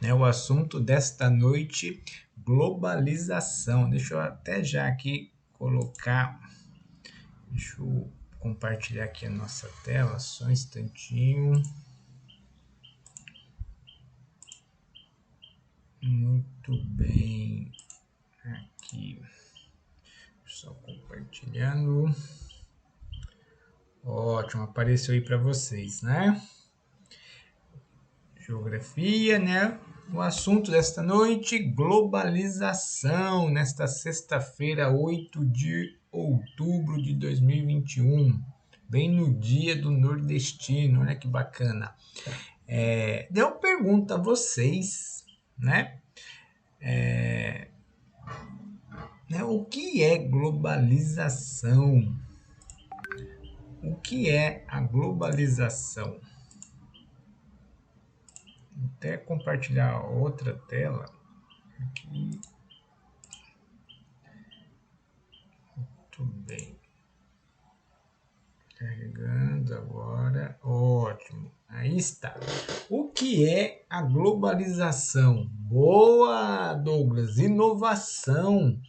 né? O assunto desta noite, globalização. Deixa eu até já aqui colocar, deixa eu compartilhar aqui a nossa tela, só um instantinho. Muito bem, aqui, só compartilhando. Ótimo, apareceu aí para vocês, né? Geografia, né? O assunto desta noite, globalização, nesta sexta-feira, 8 de outubro de 2021, bem no dia do nordestino, olha que bacana. Eu pergunto a vocês, né, o que é globalização? O que é a globalização? Vou até compartilhar outra tela aqui. Tudo bem. Carregando agora. Ótimo. Aí está. O que é a globalização? Boa, Douglas. Inovação.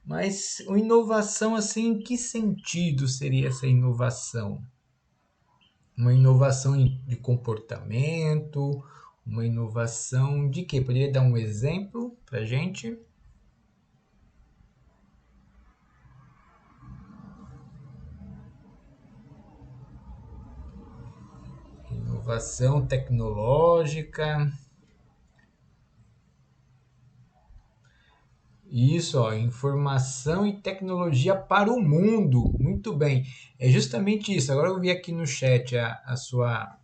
Mas inovação assim, em que sentido seria essa inovação? Uma inovação de comportamento, uma inovação de quê? Poderia dar um exemplo para gente? Inovação tecnológica. Isso, ó, informação e tecnologia para o mundo. Muito bem. É justamente isso. Agora eu vi aqui no chat a sua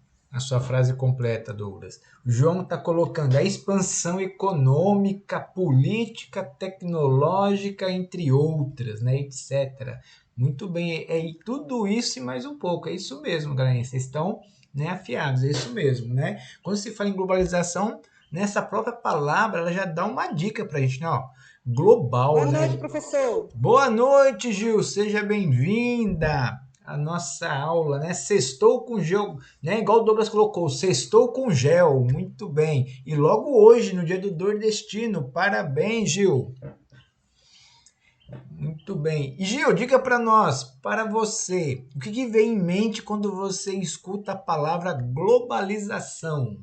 frase completa, Douglas. O João está colocando a expansão econômica, política, tecnológica, entre outras, né, etc. Muito bem. Tudo isso e mais um pouco. É isso mesmo, galera. Vocês estão, né, afiados. É isso mesmo, né? Quando se fala em globalização, nessa própria palavra, ela já dá uma dica para a gente, né? Ó, global, Boa né? noite, professor. Boa noite, Gil, seja bem-vinda à nossa aula, né? Sextou com gel, né? Igual o Douglas colocou, sextou com gel, muito bem. E logo hoje, no dia do nordestino, parabéns, Gil. Muito bem. E Gil, diga para nós, para você, o que vem em mente quando você escuta a palavra globalização?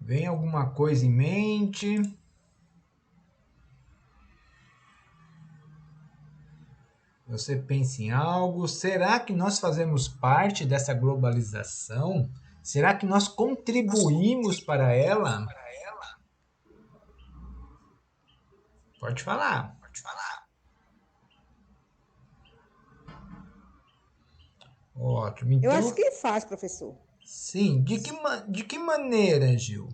Vem alguma coisa em mente? Você pensa em algo? Será que nós fazemos parte dessa globalização? Será que nós contribuímos para ela? Pode falar. Ótimo. Eu Então, acho que faz, professor. sim. De que maneira, Gil?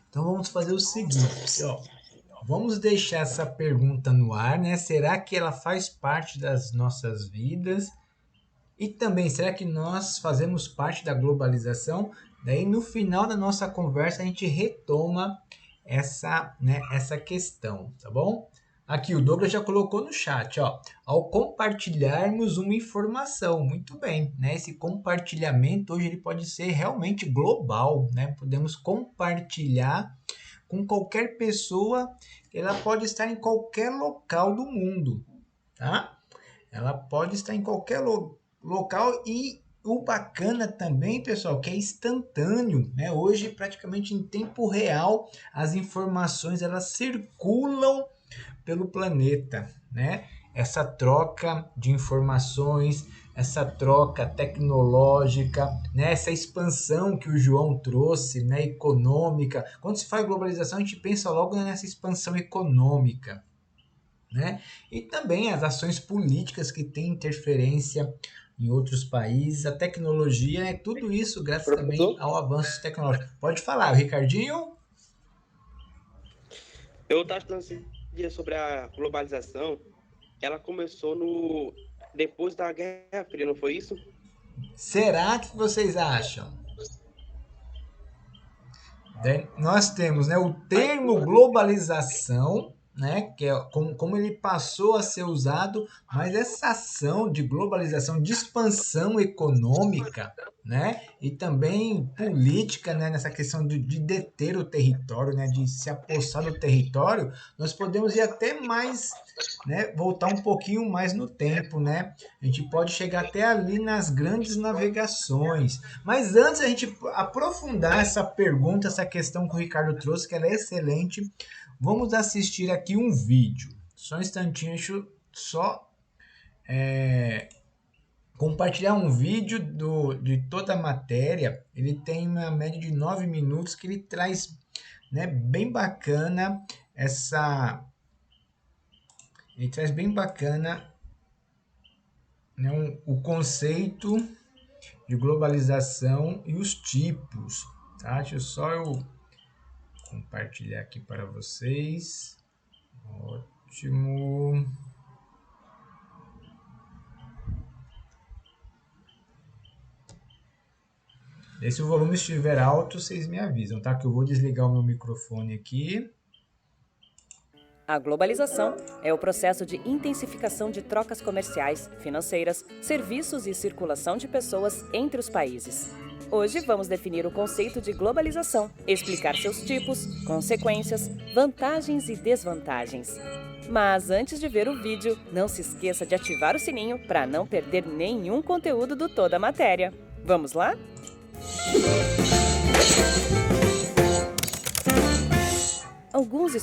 Então vamos fazer o seguinte, ó. Vamos deixar essa pergunta no ar, né? Será que ela faz parte das nossas vidas? E também, será que nós fazemos parte da globalização? Daí, no final da nossa conversa, a gente retoma essa questão, tá bom? Aqui, o Douglas já colocou no chat, ó. Ao compartilharmos uma informação, muito bem, né? Esse compartilhamento hoje ele pode ser realmente global, né? Podemos compartilhar com qualquer pessoa, ela pode estar em qualquer local do mundo, tá? Ela pode estar em qualquer local e o bacana também, pessoal, que é instantâneo, né? Hoje, praticamente em tempo real, as informações elas circulam pelo planeta, né? Essa troca de informações, essa troca tecnológica, né? Essa expansão que o João trouxe, né? Econômica. Quando se fala em globalização, a gente pensa logo nessa expansão econômica, né? E também as ações políticas que têm interferência em outros países, a tecnologia, né? Tudo isso graças também Professor, ao avanço tecnológico. Pode falar, Ricardinho? eu estava estudando esse dia sobre a globalização. Ela começou no depois da Guerra Fria, não foi isso? Será que vocês acham? Daí nós temos, né, o termo globalização, né, que é como ele passou a ser usado, mas essa ação de globalização, de expansão econômica, né, e também política, né, nessa questão de deter o território, né, de se apossar do território, nós podemos ir até mais, né, voltar um pouquinho mais no tempo, né, a gente pode chegar até ali nas grandes navegações. Mas antes a gente aprofundar essa pergunta, essa questão que o Ricardo trouxe, que ela é excelente, vamos assistir aqui um vídeo. Só um instantinho, deixa eu só compartilhar um vídeo de toda a matéria. Ele tem uma média de 9 minutos, que ele traz, né, bem bacana essa... Ele traz bem bacana, né, o conceito de globalização e os tipos, tá? Deixa eu só compartilhar aqui para vocês. Ótimo. E se o volume estiver alto, vocês me avisam, tá? Que eu vou desligar o meu microfone aqui. A globalização é o processo de intensificação de trocas comerciais, financeiras, serviços e circulação de pessoas entre os países. Hoje vamos definir o conceito de globalização, explicar seus tipos, consequências, vantagens e desvantagens. Mas antes de ver o vídeo, não se esqueça de ativar o sininho para não perder nenhum conteúdo do Toda a Matéria. Vamos lá? Alguns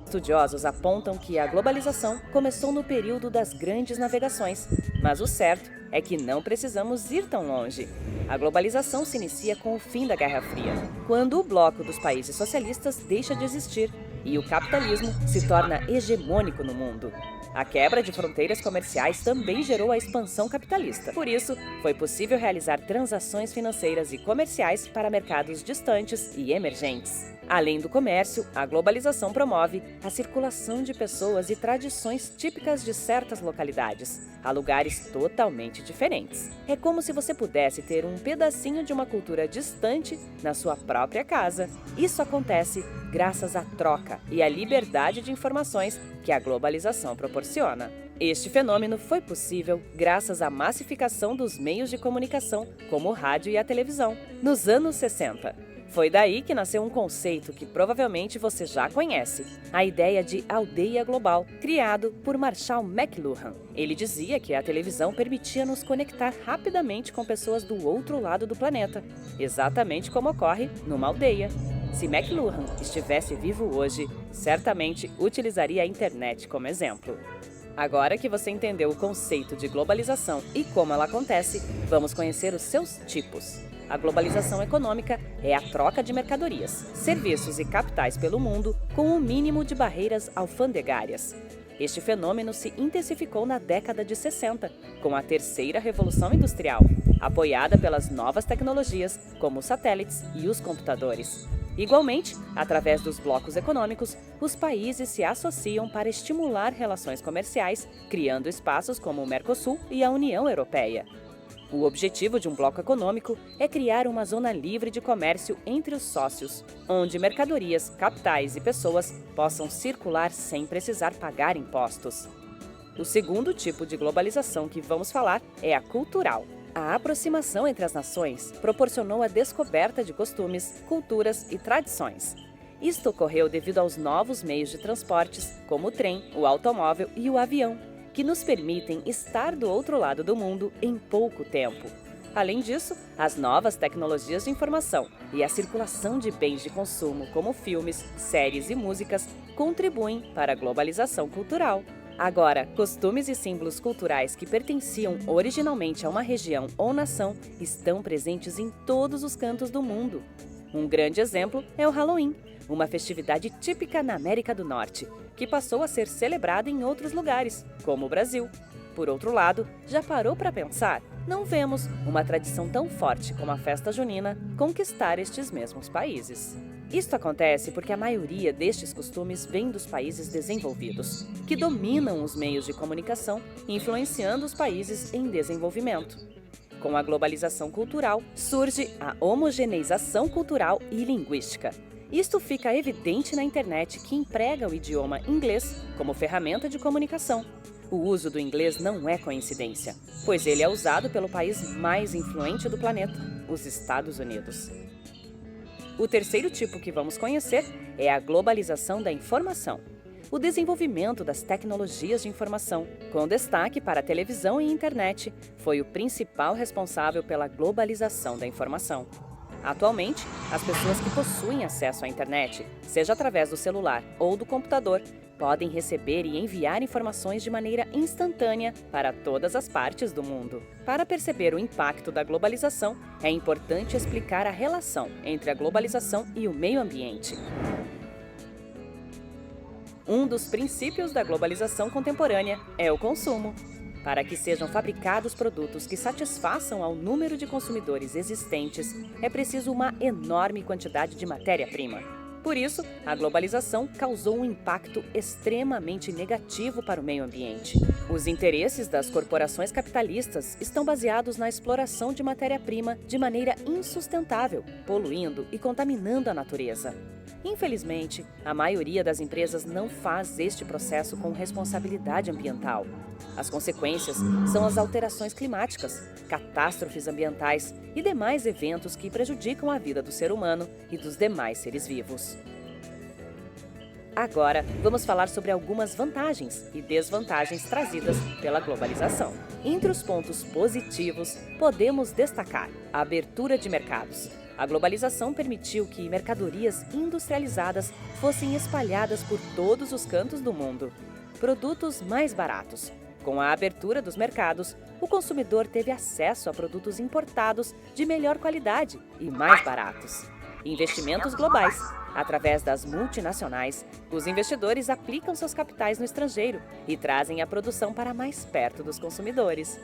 estudiosos apontam que a globalização começou no período das grandes navegações, mas o certo é que não precisamos ir tão longe. A globalização se inicia com o fim da Guerra Fria, quando o bloco dos países socialistas deixa de existir e o capitalismo se torna hegemônico no mundo. A quebra de fronteiras comerciais também gerou a expansão capitalista. Por isso, foi possível realizar transações financeiras e comerciais para mercados distantes e emergentes. Além do comércio, a globalização promove a circulação de pessoas e tradições típicas de certas localidades, a lugares totalmente diferentes. É como se você pudesse ter um pedacinho de uma cultura distante na sua própria casa. Isso acontece graças à troca e à liberdade de informações que a globalização proporciona. Este fenômeno foi possível graças à massificação dos meios de comunicação, como o rádio e a televisão, nos anos 60. Foi daí que nasceu um conceito que provavelmente você já conhece, a ideia de aldeia global, criado por Marshall McLuhan. Ele dizia que a televisão permitia nos conectar rapidamente com pessoas do outro lado do planeta, exatamente como ocorre numa aldeia. Se McLuhan estivesse vivo hoje, certamente utilizaria a internet como exemplo. Agora que você entendeu o conceito de globalização e como ela acontece, vamos conhecer os seus tipos. A globalização econômica é a troca de mercadorias, serviços e capitais pelo mundo com o mínimo de barreiras alfandegárias. Este fenômeno se intensificou na década de 60, com a terceira revolução industrial, apoiada pelas novas tecnologias, como os satélites e os computadores. Igualmente, através dos blocos econômicos, os países se associam para estimular relações comerciais, criando espaços como o Mercosul e a União Europeia. O objetivo de um bloco econômico é criar uma zona livre de comércio entre os sócios, onde mercadorias, capitais e pessoas possam circular sem precisar pagar impostos. O segundo tipo de globalização que vamos falar é a cultural. A aproximação entre as nações proporcionou a descoberta de costumes, culturas e tradições. Isto ocorreu devido aos novos meios de transportes, como o trem, o automóvel e o avião, que nos permitem estar do outro lado do mundo em pouco tempo. Além disso, as novas tecnologias de informação e a circulação de bens de consumo, como filmes, séries e músicas, contribuem para a globalização cultural. Agora, costumes e símbolos culturais que pertenciam originalmente a uma região ou nação estão presentes em todos os cantos do mundo. Um grande exemplo é o Halloween, uma festividade típica na América do Norte, que passou a ser celebrada em outros lugares, como o Brasil. Por outro lado, já parou para pensar? Não vemos uma tradição tão forte como a festa junina conquistar estes mesmos países. Isto acontece porque a maioria destes costumes vem dos países desenvolvidos, que dominam os meios de comunicação, influenciando os países em desenvolvimento. Com a globalização cultural, surge a homogeneização cultural e linguística. Isto fica evidente na internet, que emprega o idioma inglês como ferramenta de comunicação. O uso do inglês não é coincidência, pois ele é usado pelo país mais influente do planeta, os Estados Unidos. O terceiro tipo que vamos conhecer é a globalização da informação. O desenvolvimento das tecnologias de informação, com destaque para a televisão e internet, foi o principal responsável pela globalização da informação. Atualmente, as pessoas que possuem acesso à internet, seja através do celular ou do computador, podem receber e enviar informações de maneira instantânea para todas as partes do mundo. Para perceber o impacto da globalização, é importante explicar a relação entre a globalização e o meio ambiente. Um dos princípios da globalização contemporânea é o consumo. Para que sejam fabricados produtos que satisfaçam ao número de consumidores existentes, é preciso uma enorme quantidade de matéria-prima. Por isso, a globalização causou um impacto extremamente negativo para o meio ambiente. Os interesses das corporações capitalistas estão baseados na exploração de matéria-prima de maneira insustentável, poluindo e contaminando a natureza. Infelizmente, a maioria das empresas não faz este processo com responsabilidade ambiental. As consequências são as alterações climáticas, catástrofes ambientais e demais eventos que prejudicam a vida do ser humano e dos demais seres vivos. Agora, vamos falar sobre algumas vantagens e desvantagens trazidas pela globalização. Entre os pontos positivos, podemos destacar a abertura de mercados. A globalização permitiu que mercadorias industrializadas fossem espalhadas por todos os cantos do mundo. Produtos mais baratos. Com a abertura dos mercados, o consumidor teve acesso a produtos importados de melhor qualidade e mais baratos. Investimentos globais. Através das multinacionais, os investidores aplicam seus capitais no estrangeiro e trazem a produção para mais perto dos consumidores.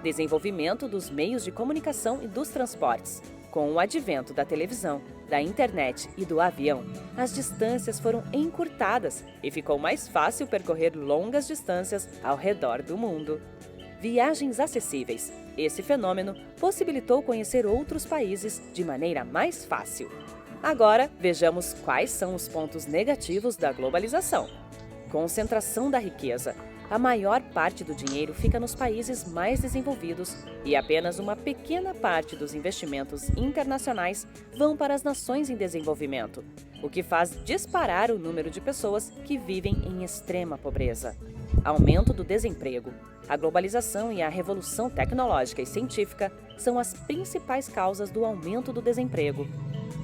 Desenvolvimento dos meios de comunicação e dos transportes. Com o advento da televisão, da internet e do avião, as distâncias foram encurtadas e ficou mais fácil percorrer longas distâncias ao redor do mundo. Viagens acessíveis. Esse fenômeno possibilitou conhecer outros países de maneira mais fácil. Agora, vejamos quais são os pontos negativos da globalização. Concentração da riqueza. A maior parte do dinheiro fica nos países mais desenvolvidos e apenas uma pequena parte dos investimentos internacionais vão para as nações em desenvolvimento, o que faz disparar o número de pessoas que vivem em extrema pobreza. Aumento do desemprego. A globalização e a revolução tecnológica e científica são as principais causas do aumento do desemprego.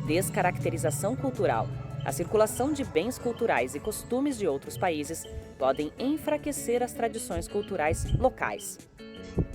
Descaracterização cultural. A circulação de bens culturais e costumes de outros países podem enfraquecer as tradições culturais locais.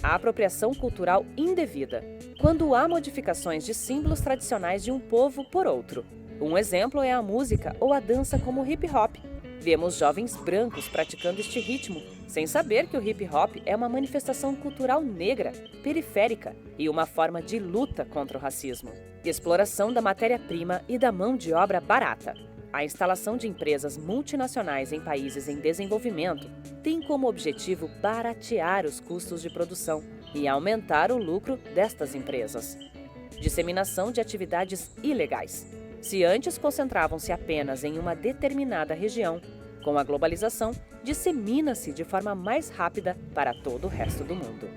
A apropriação cultural indevida, quando há modificações de símbolos tradicionais de um povo por outro. Um exemplo é a música ou a dança como o hip hop. Vemos jovens brancos praticando este ritmo, sem saber que o hip hop é uma manifestação cultural negra, periférica e uma forma de luta contra o racismo. Exploração da matéria-prima e da mão de obra barata. A instalação de empresas multinacionais em países em desenvolvimento tem como objetivo baratear os custos de produção e aumentar o lucro destas empresas. Disseminação de atividades ilegais. Se antes concentravam-se apenas em uma determinada região, com a globalização, dissemina-se de forma mais rápida para todo o resto do mundo.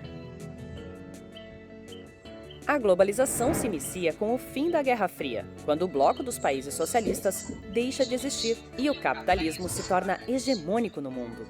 A globalização se inicia com o fim da Guerra Fria, quando o bloco dos países socialistas deixa de existir e o capitalismo se torna hegemônico no mundo.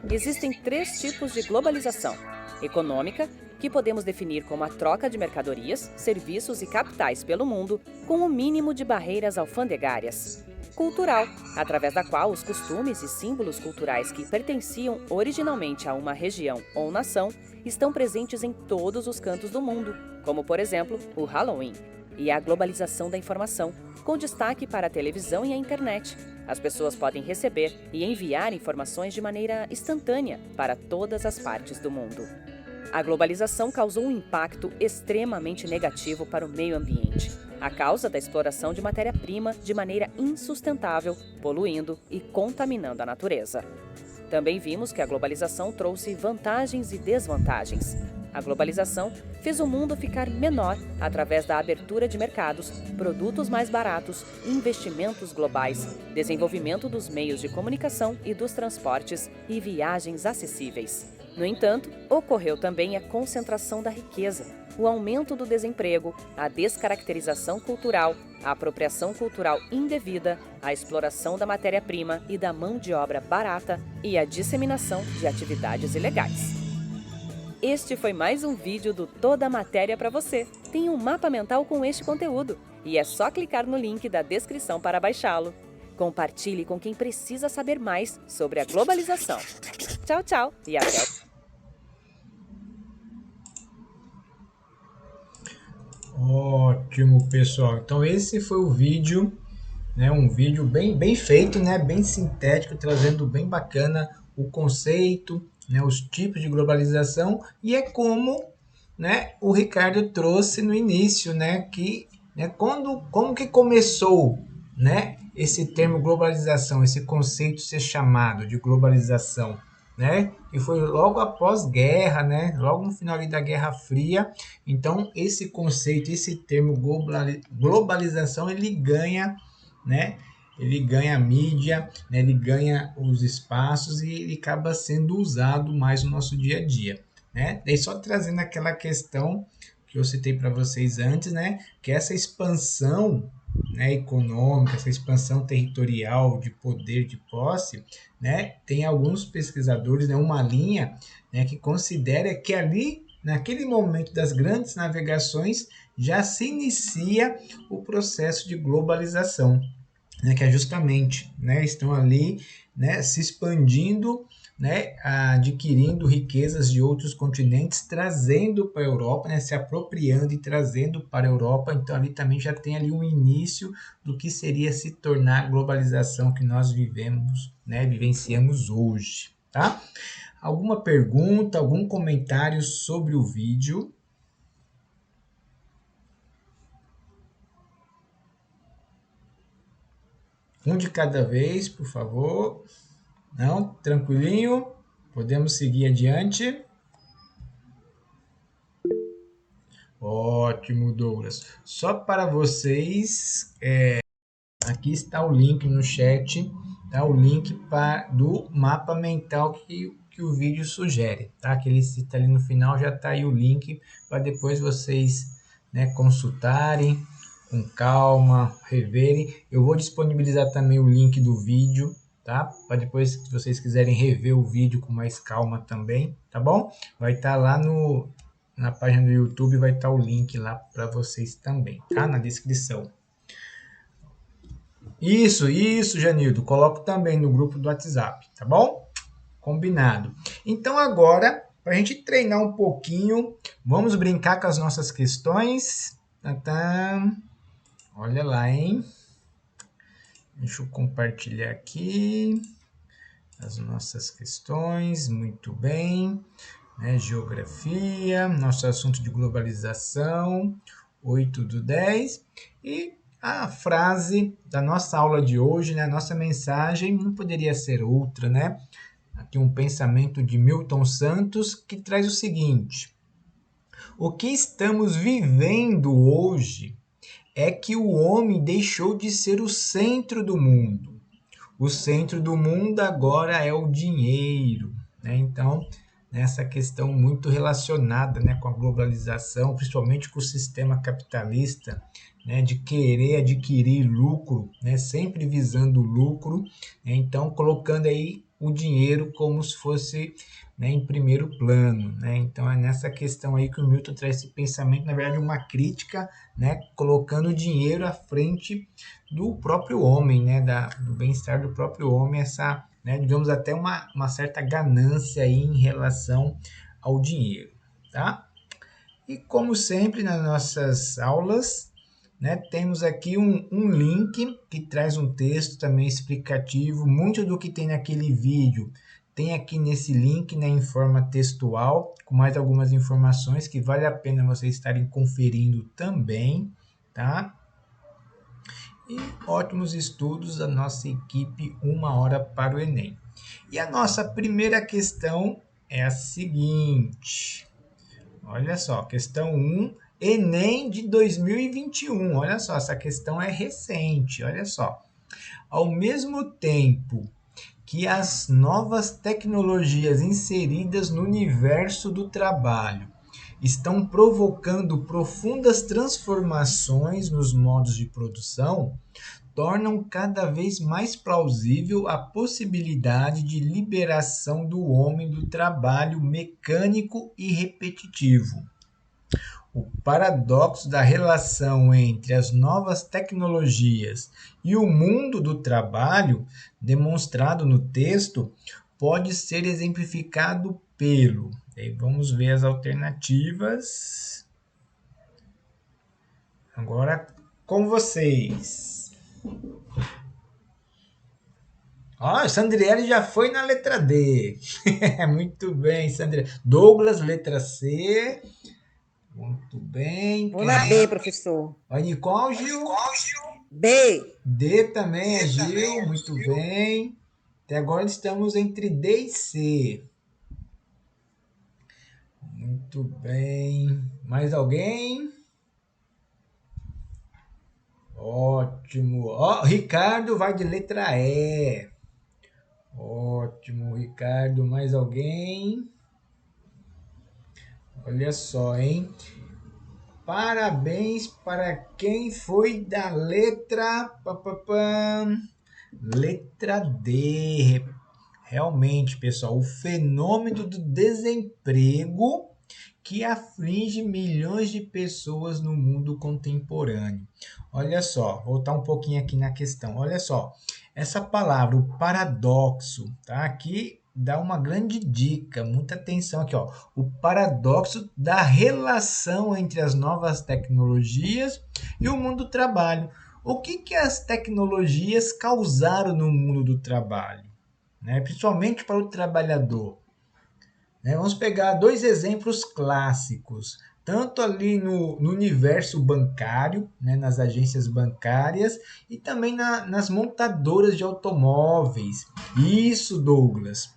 Existem 3 tipos de globalização: econômica, que podemos definir como a troca de mercadorias, serviços e capitais pelo mundo, com o mínimo de barreiras alfandegárias. Cultural, através da qual os costumes e símbolos culturais que pertenciam originalmente a uma região ou nação estão presentes em todos os cantos do mundo, como, por exemplo, o Halloween. E a globalização da informação, com destaque para a televisão e a internet. As pessoas podem receber e enviar informações de maneira instantânea para todas as partes do mundo. A globalização causou um impacto extremamente negativo para o meio ambiente, a causa da exploração de matéria-prima de maneira insustentável, poluindo e contaminando a natureza. Também vimos que a globalização trouxe vantagens e desvantagens. A globalização fez o mundo ficar menor através da abertura de mercados, produtos mais baratos, investimentos globais, desenvolvimento dos meios de comunicação e dos transportes e viagens acessíveis. No entanto, ocorreu também a concentração da riqueza, o aumento do desemprego, a descaracterização cultural, a apropriação cultural indevida, a exploração da matéria-prima e da mão de obra barata e a disseminação de atividades ilegais. Este foi mais um vídeo do Toda a Matéria para você. Tem um mapa mental com este conteúdo e é só clicar no link da descrição para baixá-lo. Compartilhe com quem precisa saber mais sobre a globalização. Tchau, tchau e até. Ótimo, pessoal. Então esse foi o vídeo, né? Um vídeo bem feito, né? Bem sintético, trazendo bem bacana o conceito, né? Os tipos de globalização e é como, né? O Ricardo trouxe no início, né? Que, né? Como que começou, né? Esse termo globalização, esse conceito ser chamado de globalização, né? E foi logo após guerra, né? Logo no final ali da Guerra Fria. Então esse conceito, esse termo globalização, ele ganha, né? Ele ganha mídia, né? Ele ganha os espaços e ele acaba sendo usado mais no nosso dia a dia, né? Daí só trazendo aquela questão que eu citei para vocês antes, né? Que essa expansão, né, econômica, essa expansão territorial de poder de posse, né, tem alguns pesquisadores, né, uma linha, né, que considera que ali, naquele momento das grandes navegações, já se inicia o processo de globalização, né, que é justamente, né, estão ali, né, se expandindo, né, adquirindo riquezas de outros continentes, trazendo para a Europa, né, se apropriando e trazendo para a Europa. Então ali também já tem ali um início do que seria se tornar a globalização que nós vivemos, né, vivenciamos hoje, tá? Alguma pergunta, algum comentário sobre o vídeo? Um de cada vez, por favor. Não? Tranquilinho? Podemos seguir adiante? Ótimo, Douglas. Só para vocês, aqui está o link no chat, tá? O link do mapa mental que o vídeo sugere, tá? Que ele cita ali no final, já está aí o link para depois vocês, né, consultarem com calma, reverem. Eu vou disponibilizar também o link do vídeo, tá? Para depois, se vocês quiserem rever o vídeo com mais calma também, tá bom? Vai estar lá na página do YouTube, vai estar o link lá para vocês também, tá? Na descrição. Isso, Janildo. Coloco também no grupo do WhatsApp, tá bom? Combinado. Então agora, para a gente treinar um pouquinho, vamos brincar com as nossas questões. Tantã. Olha lá, hein? Deixa eu compartilhar aqui as nossas questões. Muito bem. Né? Geografia, nosso assunto de globalização, 8/10. E a frase da nossa aula de hoje, né? A nossa mensagem não poderia ser outra, né? Aqui um pensamento de Milton Santos que traz o seguinte: o que estamos vivendo hoje é que o homem deixou de ser o centro do mundo. O centro do mundo agora é o dinheiro, né? Então, nessa questão muito relacionada, né, com a globalização, principalmente com o sistema capitalista, né, de querer adquirir lucro, né, sempre visando o lucro, né? Então colocando aí o dinheiro como se fosse, né, em primeiro plano, né? Então é nessa questão aí que o Milton traz esse pensamento, na verdade uma crítica, né, colocando o dinheiro à frente do próprio homem, né, do bem-estar do próprio homem, essa, né, digamos até uma certa ganância aí em relação ao dinheiro, tá? E como sempre nas nossas aulas, né, temos aqui um link que traz um texto também explicativo. Muito do que tem naquele vídeo tem aqui nesse link, né, em forma textual, com mais algumas informações que vale a pena vocês estarem conferindo também, tá? E ótimos estudos da nossa equipe 1 hora para o Enem. E a nossa primeira questão é a seguinte: Olha só, questão 1, Enem de 2021. Olha só, essa questão é recente. Olha só. Ao mesmo tempo que as novas tecnologias inseridas no universo do trabalho estão provocando profundas transformações nos modos de produção, tornam cada vez mais plausível a possibilidade de liberação do homem do trabalho mecânico e repetitivo. O paradoxo da relação entre as novas tecnologias e o mundo do trabalho, demonstrado no texto, pode ser exemplificado pelo. Aí vamos ver as alternativas. Agora com vocês. Ó, Sandriele já foi na letra D. Muito bem, Sandriele. Douglas, letra C. Muito bem. Vou na B, professor. A Nicole, Gil? B. D também é Gil. Muito bem. Até agora estamos entre D e C. Muito bem. Mais alguém? Ótimo. Ó, Ricardo vai de letra E. Ótimo, Ricardo. Mais alguém? Olha só, hein? Parabéns para quem foi da letra... Letra D. Realmente, pessoal, o fenômeno do desemprego que aflige milhões de pessoas no mundo contemporâneo. Olha só, voltar um pouquinho aqui na questão. Olha só, essa palavra, o paradoxo, tá? Aqui dá uma grande dica, muita atenção aqui, ó. O paradoxo da relação entre as novas tecnologias e o mundo do trabalho. O que as tecnologias causaram no mundo do trabalho, né? Principalmente para o trabalhador. Vamos pegar dois exemplos clássicos, tanto ali no universo bancário, né, nas agências bancárias, e também nas montadoras de automóveis. Isso, Douglas,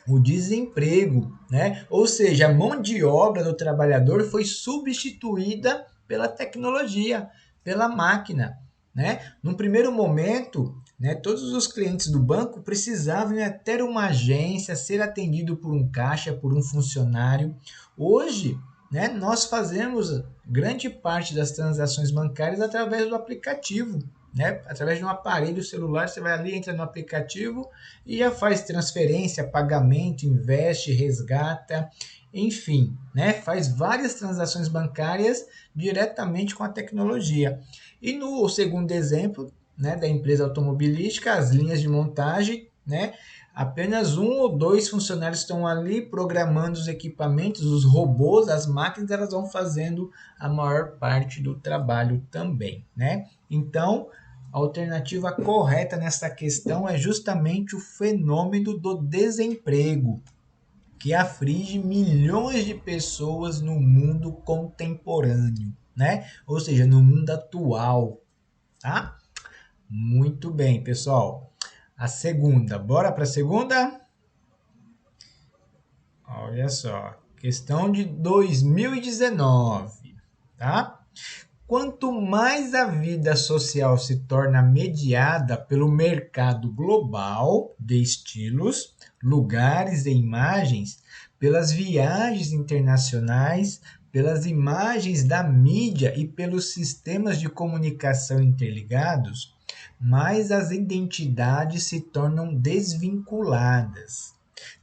o desemprego, né? Ou seja, a mão de obra do trabalhador foi substituída pela tecnologia, pela máquina, né? Num primeiro momento, né, todos os clientes do banco precisavam ter uma agência, ser atendido por um caixa, por um funcionário. Hoje, né, nós fazemos grande parte das transações bancárias através do aplicativo, né? Através de um aparelho celular, você vai ali, entra no aplicativo e já faz transferência, pagamento, investe, resgata, enfim, né? Faz várias transações bancárias diretamente com a tecnologia. E no segundo exemplo, né, da empresa automobilística, as linhas de montagem, né? Apenas 1 ou 2 funcionários estão ali programando os equipamentos, os robôs, as máquinas, elas vão fazendo a maior parte do trabalho também, né? Então, a alternativa correta nessa questão é justamente o fenômeno do desemprego, que aflige milhões de pessoas no mundo contemporâneo, né? Ou seja, no mundo atual, tá? Muito bem, pessoal. A segunda, bora para a segunda? Olha só, questão de 2019, tá? Quanto mais a vida social se torna mediada pelo mercado global de estilos, lugares e imagens, pelas viagens internacionais, pelas imagens da mídia e pelos sistemas de comunicação interligados, mais as identidades se tornam desvinculadas,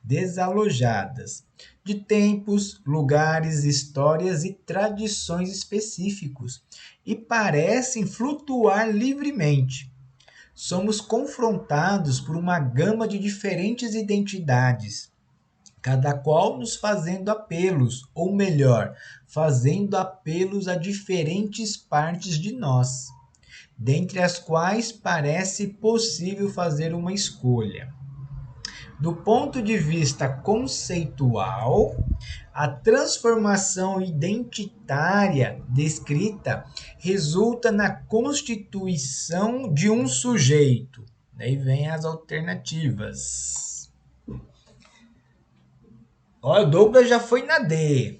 desalojadas de tempos, lugares, histórias e tradições específicos e parecem flutuar livremente. Somos confrontados por uma gama de diferentes identidades, cada qual nos fazendo apelos, ou melhor, fazendo apelos a diferentes partes de nós, dentre as quais parece possível fazer uma escolha. Do ponto de vista conceitual, a transformação identitária descrita resulta na constituição de um sujeito. Daí vem as alternativas. Ó, o Douglas já foi na D.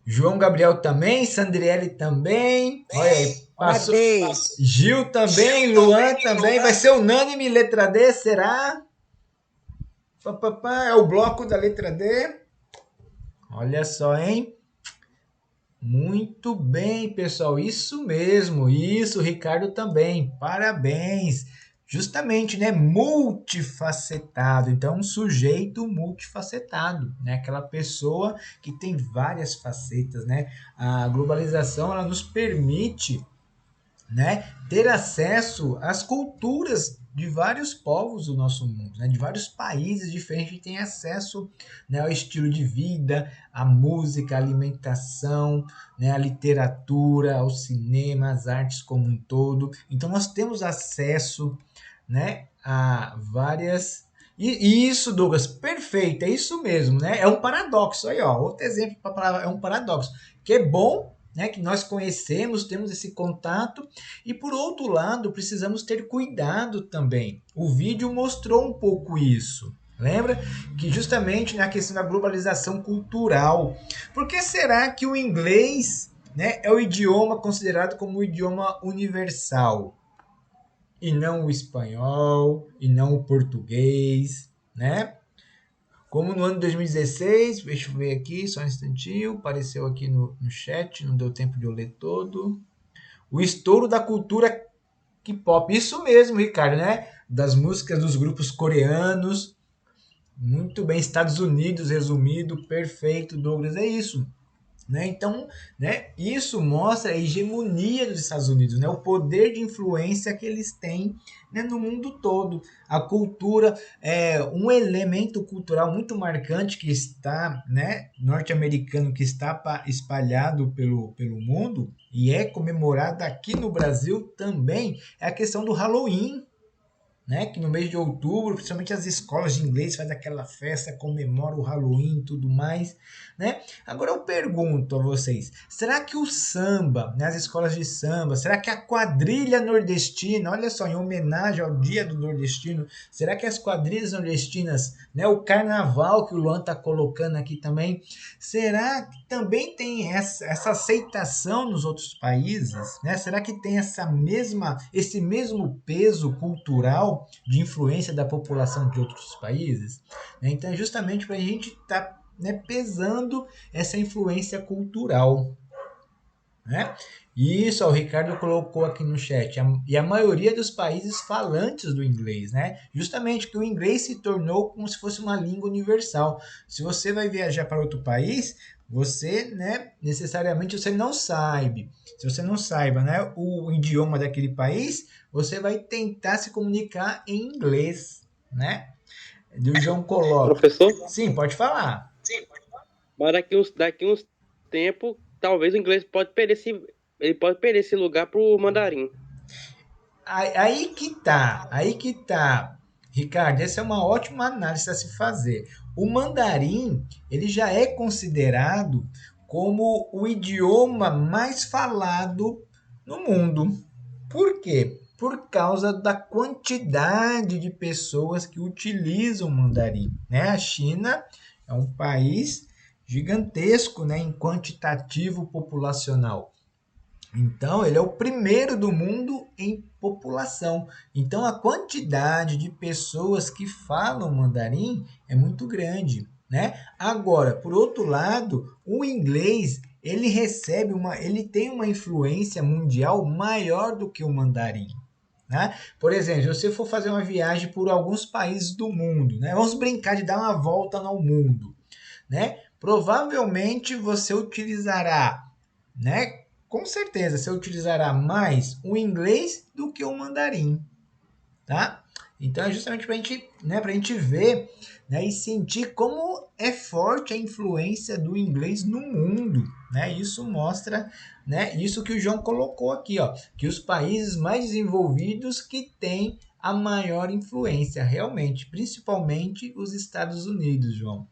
João Gabriel também, Sandriele também. Olha aí, passou. Cadê? Gil também, Luan também. Vai ser unânime, letra D, será? É o bloco da letra D. Olha só, hein? Muito bem, pessoal. Isso mesmo. Isso, Ricardo também. Parabéns. Justamente, né? Multifacetado. Então, um sujeito multifacetado, né? Aquela pessoa que tem várias facetas, né? A globalização, ela nos permite, né, ter acesso às culturas de vários povos do nosso mundo, né, de vários países diferentes. A gente tem acesso, né, ao estilo de vida, à música, à alimentação, né, à literatura, ao cinema, às artes como um todo. Então nós temos acesso, né, a várias. E isso, Douglas, perfeito, é isso mesmo, né? É um paradoxo aí, ó. Outro exemplo para a palavra é um paradoxo, que é bom, né, que nós conhecemos, temos esse contato, e por outro lado, precisamos ter cuidado também. O vídeo mostrou um pouco isso. Lembra que justamente na questão da globalização cultural, por que será que o inglês, né, é o idioma considerado como o idioma universal e não o espanhol e não o português, né? Como no ano de 2016, deixa eu ver aqui, só um instantinho, apareceu aqui no chat, não deu tempo de eu ler todo. O estouro da cultura K-pop, isso mesmo, Ricardo, né? Das músicas dos grupos coreanos. Muito bem, Estados Unidos, resumido, perfeito, Douglas, é isso. Né? Então, né, isso mostra a hegemonia dos Estados Unidos, né? O poder de influência que eles têm, né, no mundo todo. A cultura é um elemento cultural muito marcante que está, né, norte-americano, que está espalhado pelo mundo e é comemorado aqui no Brasil também, é a questão do Halloween. Né, que no mês de outubro, principalmente as escolas de inglês fazem aquela festa, comemora o Halloween e tudo mais, né? Agora eu pergunto a vocês, será que o samba, né, as escolas de samba, será que a quadrilha nordestina, olha só, em homenagem ao dia do nordestino, será que as quadrilhas nordestinas, né, o carnaval que o Luan tá colocando aqui também, será que também tem essa aceitação nos outros países, né? Será que tem esse mesmo peso cultural de influência da população de outros países? Então, é justamente para a gente estar, né, pesando essa influência cultural. Né? Isso, ó, o Ricardo colocou aqui no chat. E a maioria dos países falantes do inglês, né? Justamente que o inglês se tornou como se fosse uma língua universal. Se você vai viajar para outro país, você, né, necessariamente você não sabe. Se você não saiba, né, o idioma daquele país, você vai tentar se comunicar em inglês, né? O João coloca. Professor? Sim, pode falar. Mas daqui uns tempos, talvez o inglês pode perder esse lugar pro mandarim. Aí que tá, Ricardo, essa é uma ótima análise a se fazer. O mandarim, ele já é considerado como o idioma mais falado no mundo. Por quê? Por causa da quantidade de pessoas que utilizam o mandarim, né? A China é um país gigantesco, né, em quantitativo populacional. Então, ele é o primeiro do mundo em população. Então, a quantidade de pessoas que falam mandarim é muito grande, né? Agora, por outro lado, o inglês, ele tem uma influência mundial maior do que o mandarim. Né? Por exemplo, se você for fazer uma viagem por alguns países do mundo, né? Vamos brincar de dar uma volta no mundo, né? Provavelmente você utilizará, né? Com certeza você utilizará mais o inglês do que o mandarim, tá? Então é justamente para gente, né, a gente ver, né, e sentir como é forte a influência do inglês no mundo, né? Isso mostra, né, isso que o João colocou aqui, ó, que os países mais desenvolvidos que têm a maior influência, realmente, principalmente os Estados Unidos, João.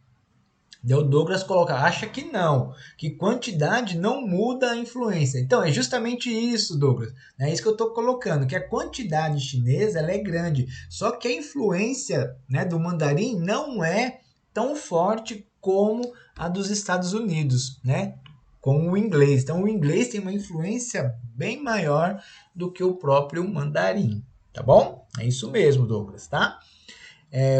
O Douglas coloca, acha que não, que quantidade não muda a influência. Então, é justamente isso, Douglas. É isso que eu estou colocando, que a quantidade chinesa ela é grande, só que a influência, né, do mandarim não é tão forte como a dos Estados Unidos, né? com o inglês. Então, o inglês tem uma influência bem maior do que o próprio mandarim, tá bom? É isso mesmo, Douglas, tá?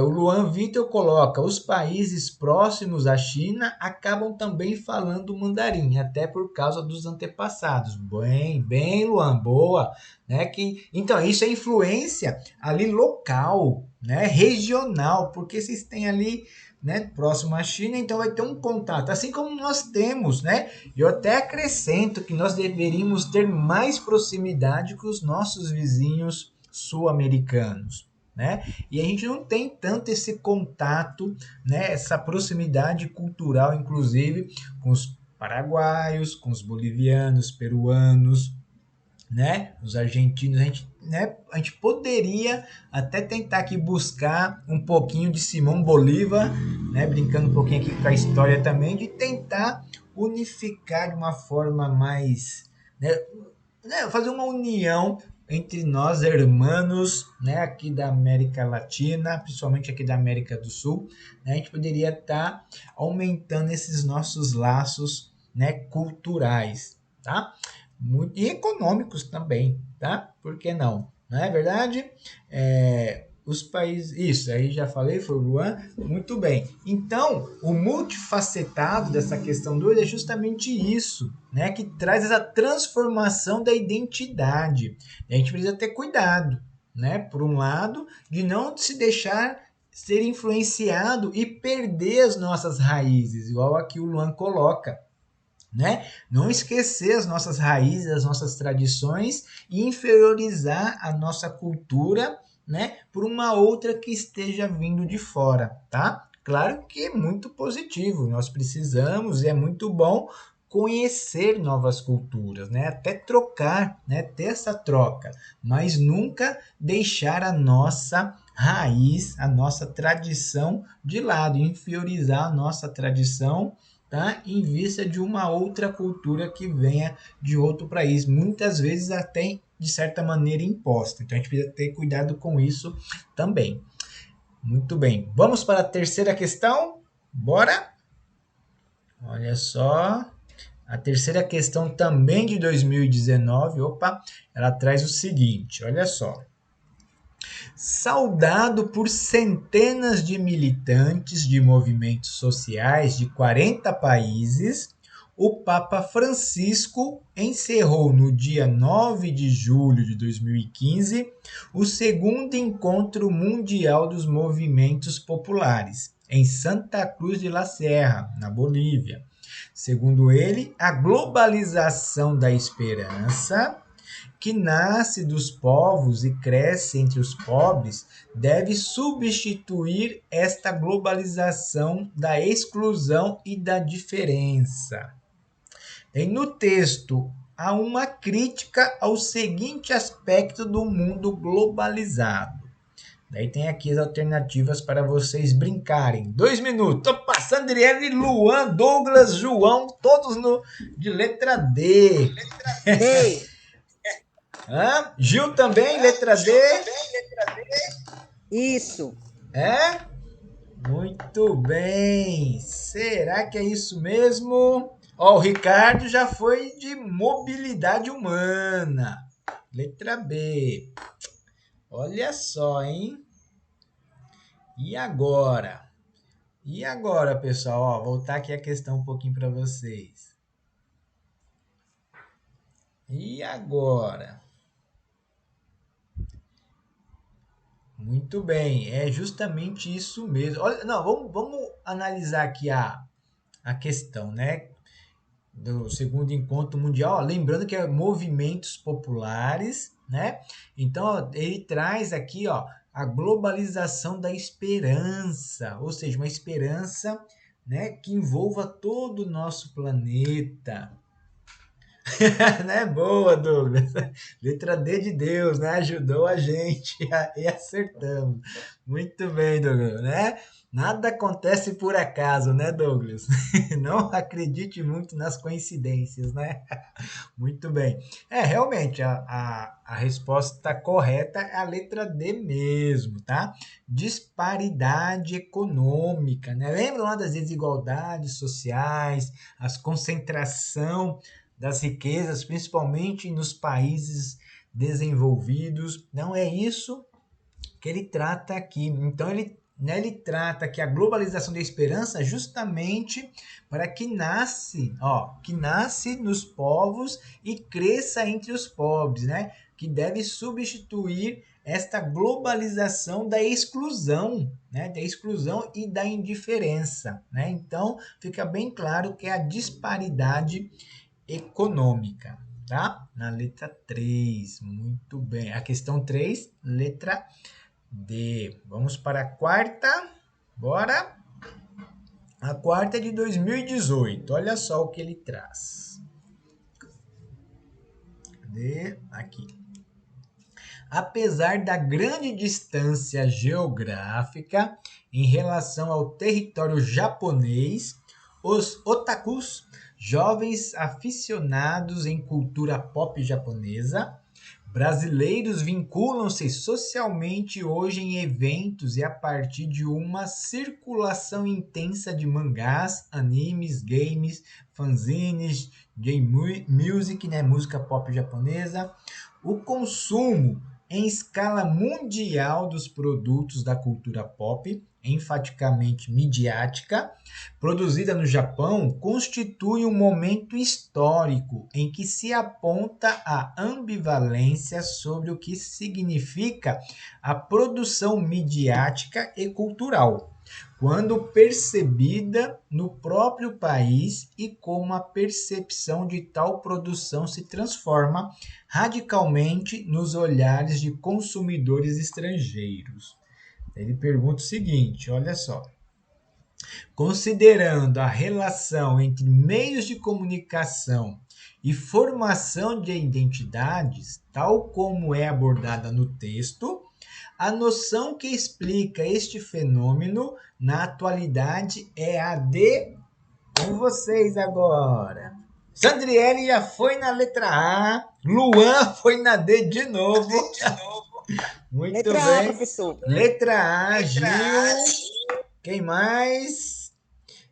O Luan Vitor coloca: os países próximos à China acabam também falando mandarim, até por causa dos antepassados. Bem, Luan, boa. Né? Então, isso é influência ali local, né? Regional, porque vocês têm ali, né, próximo à China, então vai ter um contato, assim como nós temos, né? Eu até acrescento que nós deveríamos ter mais proximidade com os nossos vizinhos sul-americanos. Né? E a gente não tem tanto esse contato, né? Essa proximidade cultural, inclusive, com os paraguaios, com os bolivianos, peruanos, né? Os argentinos. A gente poderia até tentar aqui buscar um pouquinho de Simão Bolívar, né? Brincando um pouquinho aqui com a história também, de tentar unificar de uma forma mais, né? Fazer uma união entre nós, hermanos, né, aqui da América Latina, principalmente aqui da América do Sul, né, a gente poderia estar aumentando esses nossos laços, né, culturais, tá? E econômicos também, tá? Por que não? Não é verdade? Os países... Isso, aí já falei, foi o Luan. Muito bem. Então, o multifacetado dessa questão 2 é justamente isso, né? Que traz essa transformação da identidade. E a gente precisa ter cuidado, né? Por um lado, de não se deixar ser influenciado e perder as nossas raízes, igual aqui o Luan coloca. Né? Não esquecer as nossas raízes, as nossas tradições e inferiorizar a nossa cultura, né, por uma outra que esteja vindo de fora, tá? Claro que é muito positivo, nós precisamos e é muito bom conhecer novas culturas, né? Até trocar, né? Ter essa troca, mas nunca deixar a nossa raiz, a nossa tradição de lado, inferiorizar a nossa tradição, tá? Em vista de uma outra cultura que venha de outro país, muitas vezes até de certa maneira imposta. Então a gente precisa ter cuidado com isso também. Muito bem, vamos para a terceira questão? Bora? Olha só, a terceira questão também de 2019, ela traz o seguinte, olha só. Saudado por centenas de militantes de movimentos sociais de 40 países, o Papa Francisco encerrou no dia 9 de julho de 2015 o segundo encontro mundial dos movimentos populares, em Santa Cruz de la Sierra, na Bolívia. Segundo ele, a globalização da esperança, que nasce dos povos e cresce entre os pobres, deve substituir esta globalização da exclusão e da diferença. E no texto, há uma crítica ao seguinte aspecto do mundo globalizado. Daí tem aqui as alternativas para vocês brincarem. 2 minutos. Opa, Sandriele, Luan, Douglas, João, todos de letra D. D. Gil também, letra D? Isso. É? Muito bem. Será que é isso mesmo? Ó, o Ricardo já foi de mobilidade humana. Letra B. Olha só, hein? E agora? E agora, pessoal? Ó, voltar aqui a questão um pouquinho para vocês. E agora? Muito bem, é justamente isso mesmo. Olha, não, vamos analisar aqui a questão, né? Do segundo encontro mundial. Ó, lembrando que é movimentos populares, né? Então, ó, ele traz aqui, ó, a globalização da esperança, ou seja, uma esperança, né, que envolva todo o nosso planeta. Né? Boa, Douglas. Letra D de Deus, né? Ajudou a gente e acertamos. Muito bem, Douglas, né? Nada acontece por acaso, né, Douglas? Não acredite muito nas coincidências, né? Muito bem. Realmente, a resposta correta é a letra D mesmo, tá? Disparidade econômica, né? Lembra lá das desigualdades sociais, as concentração das riquezas, principalmente nos países desenvolvidos. Não é isso que ele trata aqui. Então, ele trata que a globalização da esperança justamente para que nasce nos povos e cresça entre os pobres, né? Que deve substituir esta globalização da exclusão, né? Da exclusão e da indiferença, né? Então, fica bem claro que é a disparidade econômica, tá? Na letra 3, muito bem. A questão 3, letra D. Vamos para a quarta, bora? A quarta é de 2018, olha só o que ele traz. Cadê? Aqui. Apesar da grande distância geográfica em relação ao território japonês, os otakus, jovens aficionados em cultura pop japonesa, brasileiros vinculam-se socialmente hoje em eventos e a partir de uma circulação intensa de mangás, animes, games, fanzines, game music, né, música pop japonesa, o consumo em escala mundial dos produtos da cultura pop, enfaticamente midiática, produzida no Japão, constitui um momento histórico em que se aponta a ambivalência sobre o que significa a produção midiática e cultural, quando percebida no próprio país e como a percepção de tal produção se transforma radicalmente nos olhares de consumidores estrangeiros. Ele pergunta o seguinte, olha só. Considerando a relação entre meios de comunicação e formação de identidades, tal como é abordada no texto, a noção que explica este fenômeno na atualidade é a de... Com vocês agora. Sandriele já foi na letra A, Luan foi na D de novo. Muito Letra bem. A, professor. Letra A, Gil. Quem mais?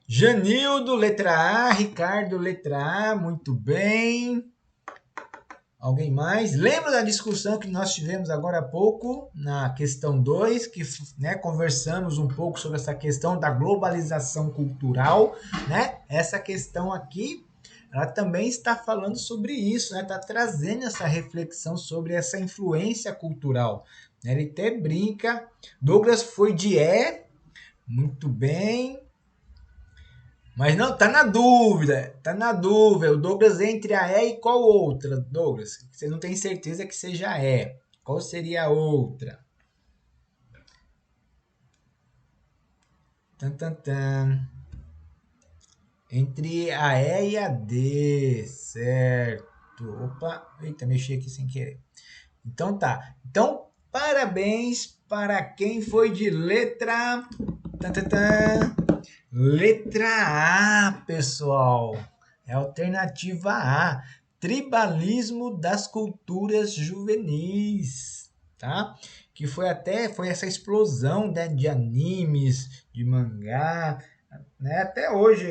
Janildo, letra A. Ricardo, letra A. Muito bem. Alguém mais? Lembra da discussão que nós tivemos agora há pouco, na questão 2, que, né, conversamos um pouco sobre essa questão da globalização cultural, né? Essa questão aqui, ela também está falando sobre isso, né? Está trazendo essa reflexão sobre essa influência cultural. Ele até brinca. Douglas foi de muito bem. Mas não, tá na dúvida. O Douglas entre a E e qual outra, Douglas? Você não tem certeza que seja E. Qual seria a outra? Entre a E e a D, certo. Opa, eita, mexi aqui sem querer. Então tá. Então, parabéns para quem foi de letra... Letra A, pessoal. É a alternativa A. Tribalismo das culturas juvenis, tá? Que foi essa explosão, né, de animes, de mangá, né? Até hoje,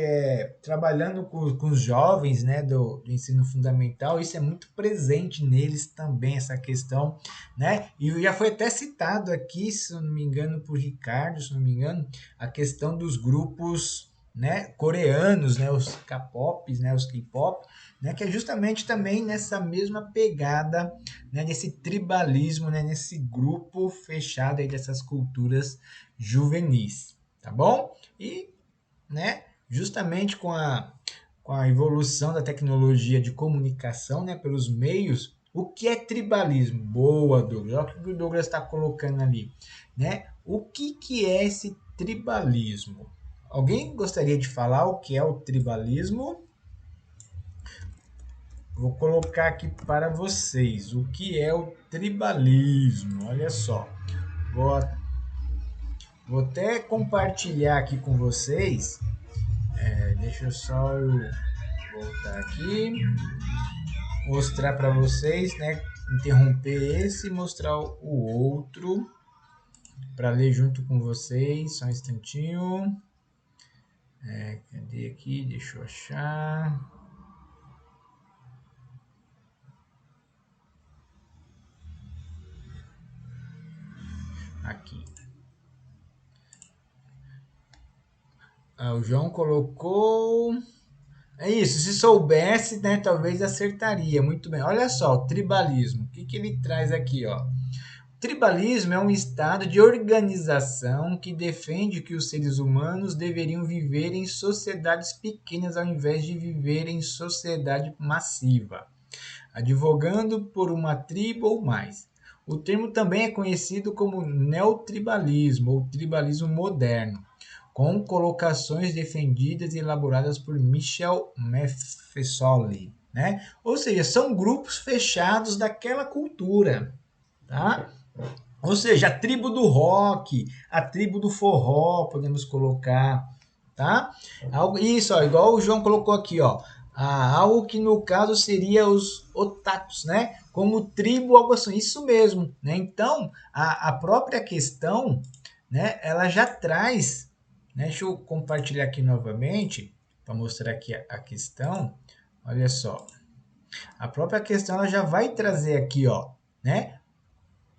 trabalhando com os jovens, né, do ensino fundamental, isso é muito presente neles também, essa questão, né? E já foi até citado aqui, se eu não me engano, por Ricardo, se não me engano, a questão dos grupos, né, coreanos, né, os K-pops, né, os K-pop, né, que é justamente também nessa mesma pegada, né, desse tribalismo, né, nesse grupo fechado aí dessas culturas juvenis, tá bom? E, né, justamente com a evolução da tecnologia de comunicação, né, pelos meios, o que é tribalismo? Boa, Douglas. Olha o que o Douglas está colocando ali, né? O que é esse tribalismo? Alguém gostaria de falar o que é o tribalismo? vou colocar aqui para vocês o que é o tribalismo. Olha só, vou até compartilhar aqui com vocês. Deixa eu só voltar aqui, mostrar para vocês, né? Interromper esse e mostrar o outro para ler junto com vocês. Só um instantinho. Cadê aqui? Deixa eu achar. Aqui. O João colocou. É isso, se soubesse, né, talvez acertaria. Muito bem. Olha só, o tribalismo. O que ele traz aqui, ó? O tribalismo é um estado de organização que defende que os seres humanos deveriam viver em sociedades pequenas ao invés de viver em sociedade massiva, advogando por uma tribo ou mais. O termo também é conhecido como neotribalismo ou tribalismo moderno, com colocações defendidas e elaboradas por Michel Maffesoli, né? Ou seja, são grupos fechados daquela cultura, tá? Ou seja, a tribo do rock, a tribo do forró, podemos colocar, tá? Isso, ó, igual o João colocou aqui, ó. Algo que no caso seria os otakus, né? Como tribo, algo assim, isso mesmo, né? Então, a própria questão, né? Ela já traz, né? Deixa eu compartilhar aqui novamente para mostrar aqui a questão. Olha só, a própria questão ela já vai trazer aqui, ó, né?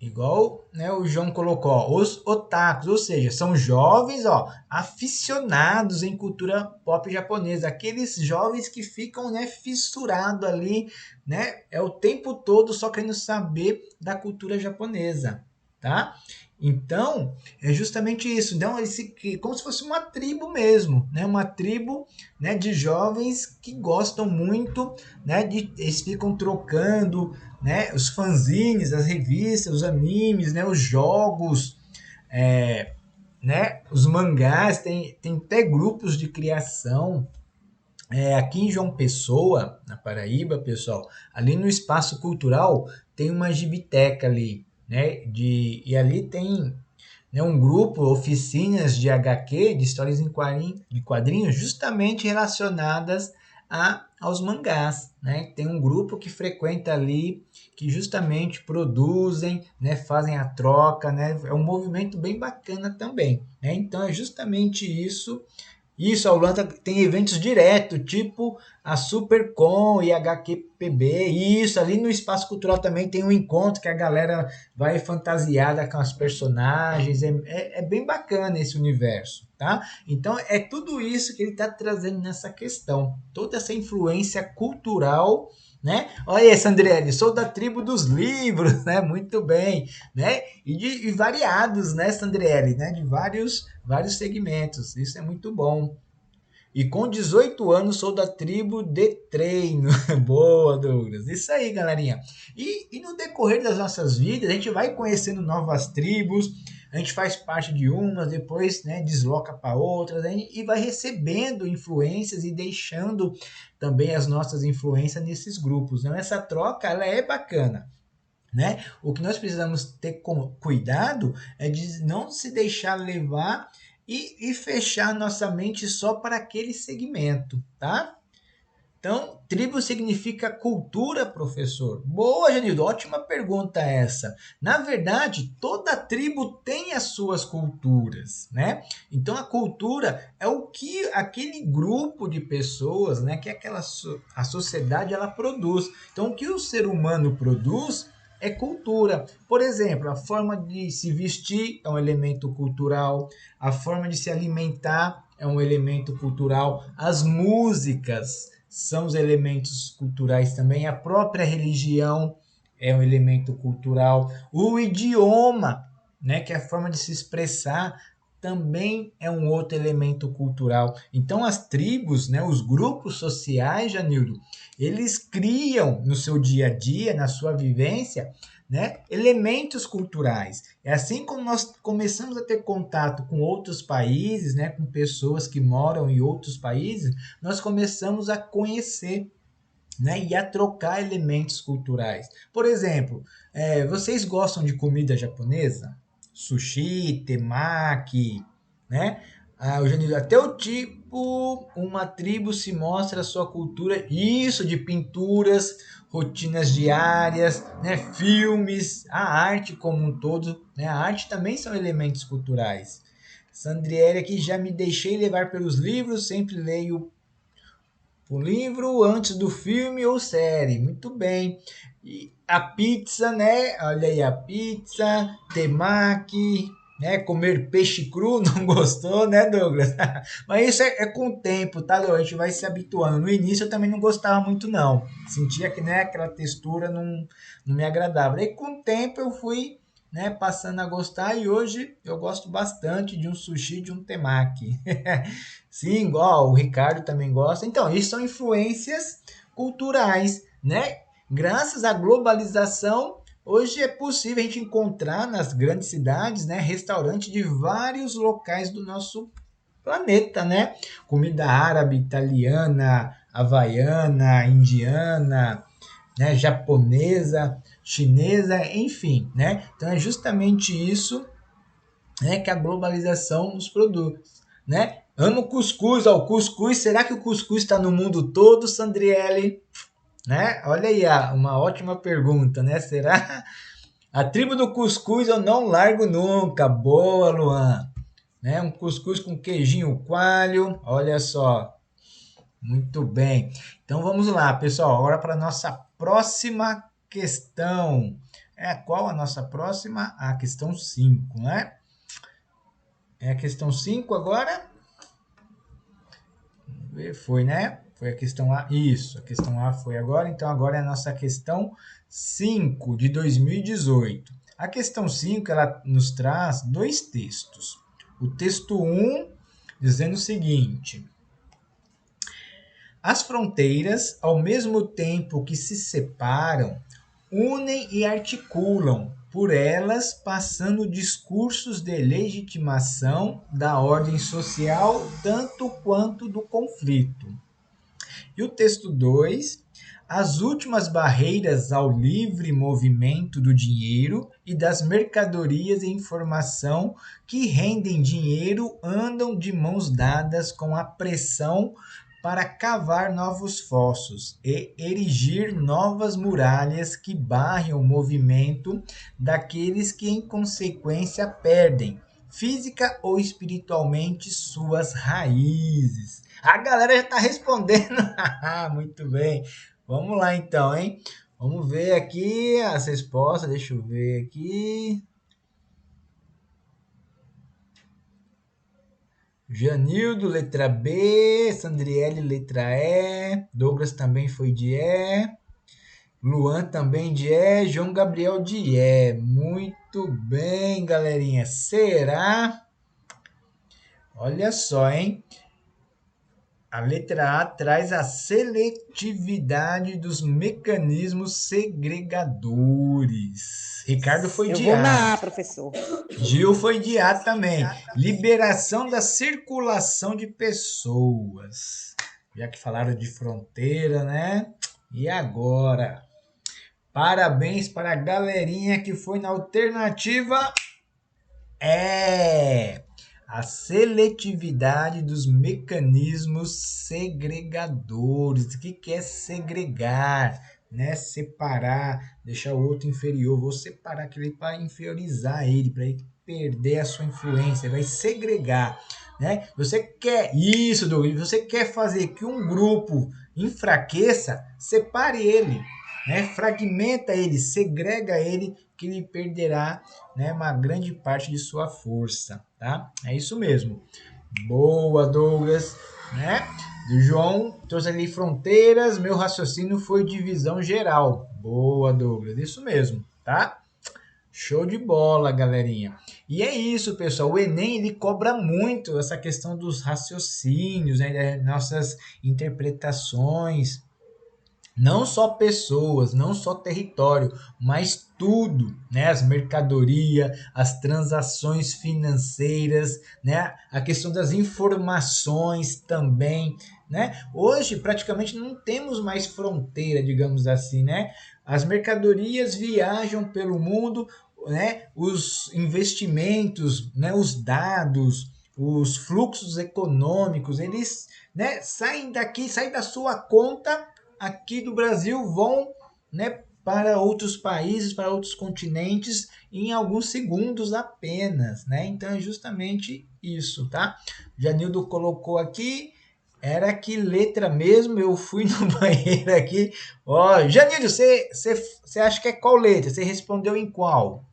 Igual, né, o João colocou, ó, os otakus, ou seja, são jovens, ó, aficionados em cultura pop japonesa, aqueles jovens que ficam, né, fissurados ali, né, o tempo todo só querendo saber da cultura japonesa, tá? Então, é justamente isso, então, como se fosse uma tribo mesmo, né, uma tribo, né, de jovens que gostam muito, né, eles ficam trocando, né, os fanzines, as revistas, os animes, né, os jogos, né, os mangás, tem até grupos de criação. Aqui em João Pessoa, na Paraíba, pessoal, ali no Espaço Cultural tem uma gibiteca ali, né, e ali tem, né, um grupo, oficinas de HQ, de histórias em quadrinhos, justamente relacionadas aos mangás, né? Tem um grupo que frequenta ali, que justamente produzem, né, fazem a troca, né? É um movimento bem bacana também, né? Então é justamente isso. Isso, a Holanda tem eventos direto, tipo a Supercon e a HQPB. Isso, ali no Espaço Cultural também tem um encontro que a galera vai fantasiada com as personagens. É bem bacana esse universo, tá? Então, é tudo isso que ele está trazendo nessa questão. Toda essa influência cultural, né? Olha aí, Sandriele, sou da tribo dos livros, né? Muito bem, né? E variados, né, Sandriele, né? De vários segmentos. Isso é muito bom. E com 18 anos sou da tribo de treino. Boa, Douglas. Isso aí, galerinha. E no decorrer das nossas vidas, a gente vai conhecendo novas tribos, a gente faz parte de umas, depois, né, desloca para outras, e vai recebendo influências e deixando também as nossas influências nesses grupos. Então, essa troca ela é bacana. Né? O que nós precisamos ter cuidado é de não se deixar levar e fechar nossa mente só para aquele segmento, tá? Então, tribo significa cultura, professor? Boa, Janildo, ótima pergunta essa. Na verdade, toda tribo tem as suas culturas, né? Então, a cultura é o que aquele grupo de pessoas, né, que a sociedade ela produz. Então, o que o ser humano produz é cultura. Por exemplo, a forma de se vestir é um elemento cultural, a forma de se alimentar é um elemento cultural, as músicas são os elementos culturais também, a própria religião é um elemento cultural, o idioma, né, que é a forma de se expressar, também é um outro elemento cultural. Então as tribos, né, os grupos sociais, Janildo, eles criam no seu dia a dia, na sua vivência, né, elementos culturais. É assim como nós começamos a ter contato com outros países, né, com pessoas que moram em outros países, nós começamos a conhecer né, e a trocar elementos culturais. Por exemplo, vocês gostam de comida japonesa? Sushi, temaki, né? Até o tipo, uma tribo se mostra a sua cultura, isso de pinturas, rotinas diárias, né? Filmes, a arte como um todo, né? A arte também são elementos culturais. Sandriele aqui, já me deixei levar pelos livros, sempre leio o livro antes do filme ou série. Muito bem. E a pizza, né? Olha aí a pizza, temaki, né? Comer peixe cru, não gostou, né, Douglas? Mas isso é com o tempo, tá, Lô? A gente vai se habituando. No início eu também não gostava muito, não. Sentia que, né, aquela textura não me agradava. Aí com o tempo eu fui, né, passando a gostar e hoje eu gosto bastante de um sushi, de um temaki. Sim, igual o Ricardo também gosta. Então, isso são influências culturais, né? Graças à globalização, hoje é possível a gente encontrar nas grandes cidades, né, restaurantes de vários locais do nosso planeta, né? Comida árabe, italiana, havaiana, indiana, né, japonesa, chinesa, enfim, né? Então é justamente isso, né, que a globalização nos produz, né? Amo cuscuz, ó, o cuscuz, será que o cuscuz está no mundo todo, Sandriele? Né? Olha aí, uma ótima pergunta, né? Será? A tribo do cuscuz eu não largo nunca. Boa, Luan. Né? Um cuscuz com queijinho coalho, olha só. Muito bem. Então vamos lá, pessoal. Agora para a nossa próxima questão. Qual a nossa próxima? A questão 5, né? É a questão 5 agora? Foi, né? Foi a questão A. Isso, a questão A foi agora. Então, agora é a nossa questão 5 de 2018. A questão 5, ela nos traz dois textos. O texto 1, dizendo o seguinte: as fronteiras, ao mesmo tempo que se separam, unem e articulam, por elas passando discursos de legitimação da ordem social, tanto quanto do conflito. E o texto 2, as últimas barreiras ao livre movimento do dinheiro e das mercadorias e informação que rendem dinheiro andam de mãos dadas com a pressão para cavar novos fossos e erigir novas muralhas que barrem o movimento daqueles que, em consequência, perdem, física ou espiritualmente, suas raízes. A galera já está respondendo. Muito bem. Vamos lá então, hein? Vamos ver aqui as respostas. Deixa eu ver aqui. Janildo, letra B. Sandriele, letra E. Douglas também foi de E. Luan também de E. João Gabriel de E. Muito bem, galerinha. Será? Olha só, hein? A letra A traz a seletividade dos mecanismos segregadores. Ricardo foi de A. Eu vou na A, professor. Gil foi de A também. Liberação da circulação de pessoas. Já que falaram de fronteira, né? E agora? Parabéns para a galerinha que foi na alternativa a seletividade dos mecanismos segregadores. O que é segregar? Né? Separar, deixar o outro inferior. Vou separar aquele para inferiorizar ele, para ele perder a sua influência. Vai segregar. Né? Você quer isso, Douglas? Você quer fazer que um grupo enfraqueça? Separe ele. Né? Fragmenta ele, segrega ele, que ele perderá, né, uma grande parte de sua força, tá? É isso mesmo. Boa, Douglas, né? Do João trouxe ali fronteiras, meu raciocínio foi divisão geral. Boa, Douglas, isso mesmo, tá? Show de bola, galerinha. E é isso, pessoal. O Enem, ele cobra muito essa questão dos raciocínios, né, das nossas interpretações. Não só pessoas, não só território, mas tudo, né? As mercadorias, as transações financeiras, né? A questão das informações também, né? Hoje, praticamente, não temos mais fronteira, digamos assim, né? As mercadorias viajam pelo mundo, né? Os investimentos, né? Os dados, os fluxos econômicos, eles, né? Saem daqui, saem da sua conta aqui do Brasil, vão, né? Para outros países, para outros continentes, em alguns segundos apenas, né? Então é justamente isso, tá? Janildo colocou aqui, era que letra mesmo? Eu fui no banheiro aqui. Ó, Janildo, você acha que é qual letra? Você respondeu em qual?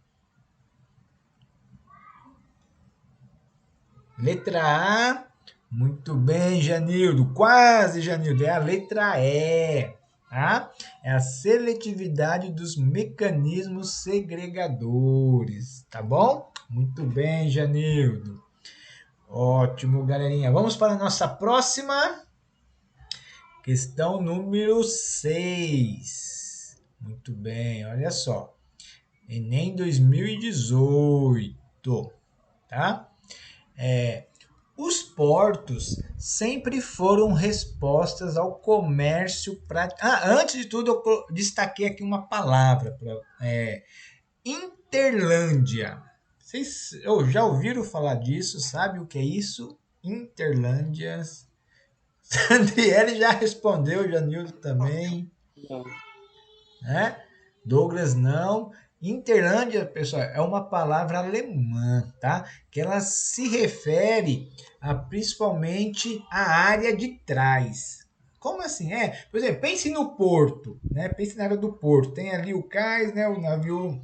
Letra A. Muito bem, Janildo. Quase, Janildo. É a letra E. Tá? É a seletividade dos mecanismos segregadores. Tá bom? Muito bem, Janildo. Ótimo, galerinha. Vamos para a nossa próxima. Questão número 6. Muito bem, olha só. Enem 2018. Tá? Os portos sempre foram respostas ao comércio prático. Antes de tudo, eu destaquei aqui uma palavra. Interlândia. Vocês já ouviram falar disso? Sabe o que é isso? Interlândia. Sandriele já respondeu, Janildo também. Não. Né? Douglas não. Interlândia, pessoal, é uma palavra alemã, tá? Que ela se refere principalmente à área de trás. Como assim? Por exemplo, pense no porto, né? Pense na área do porto. Tem ali o cais, né? O navio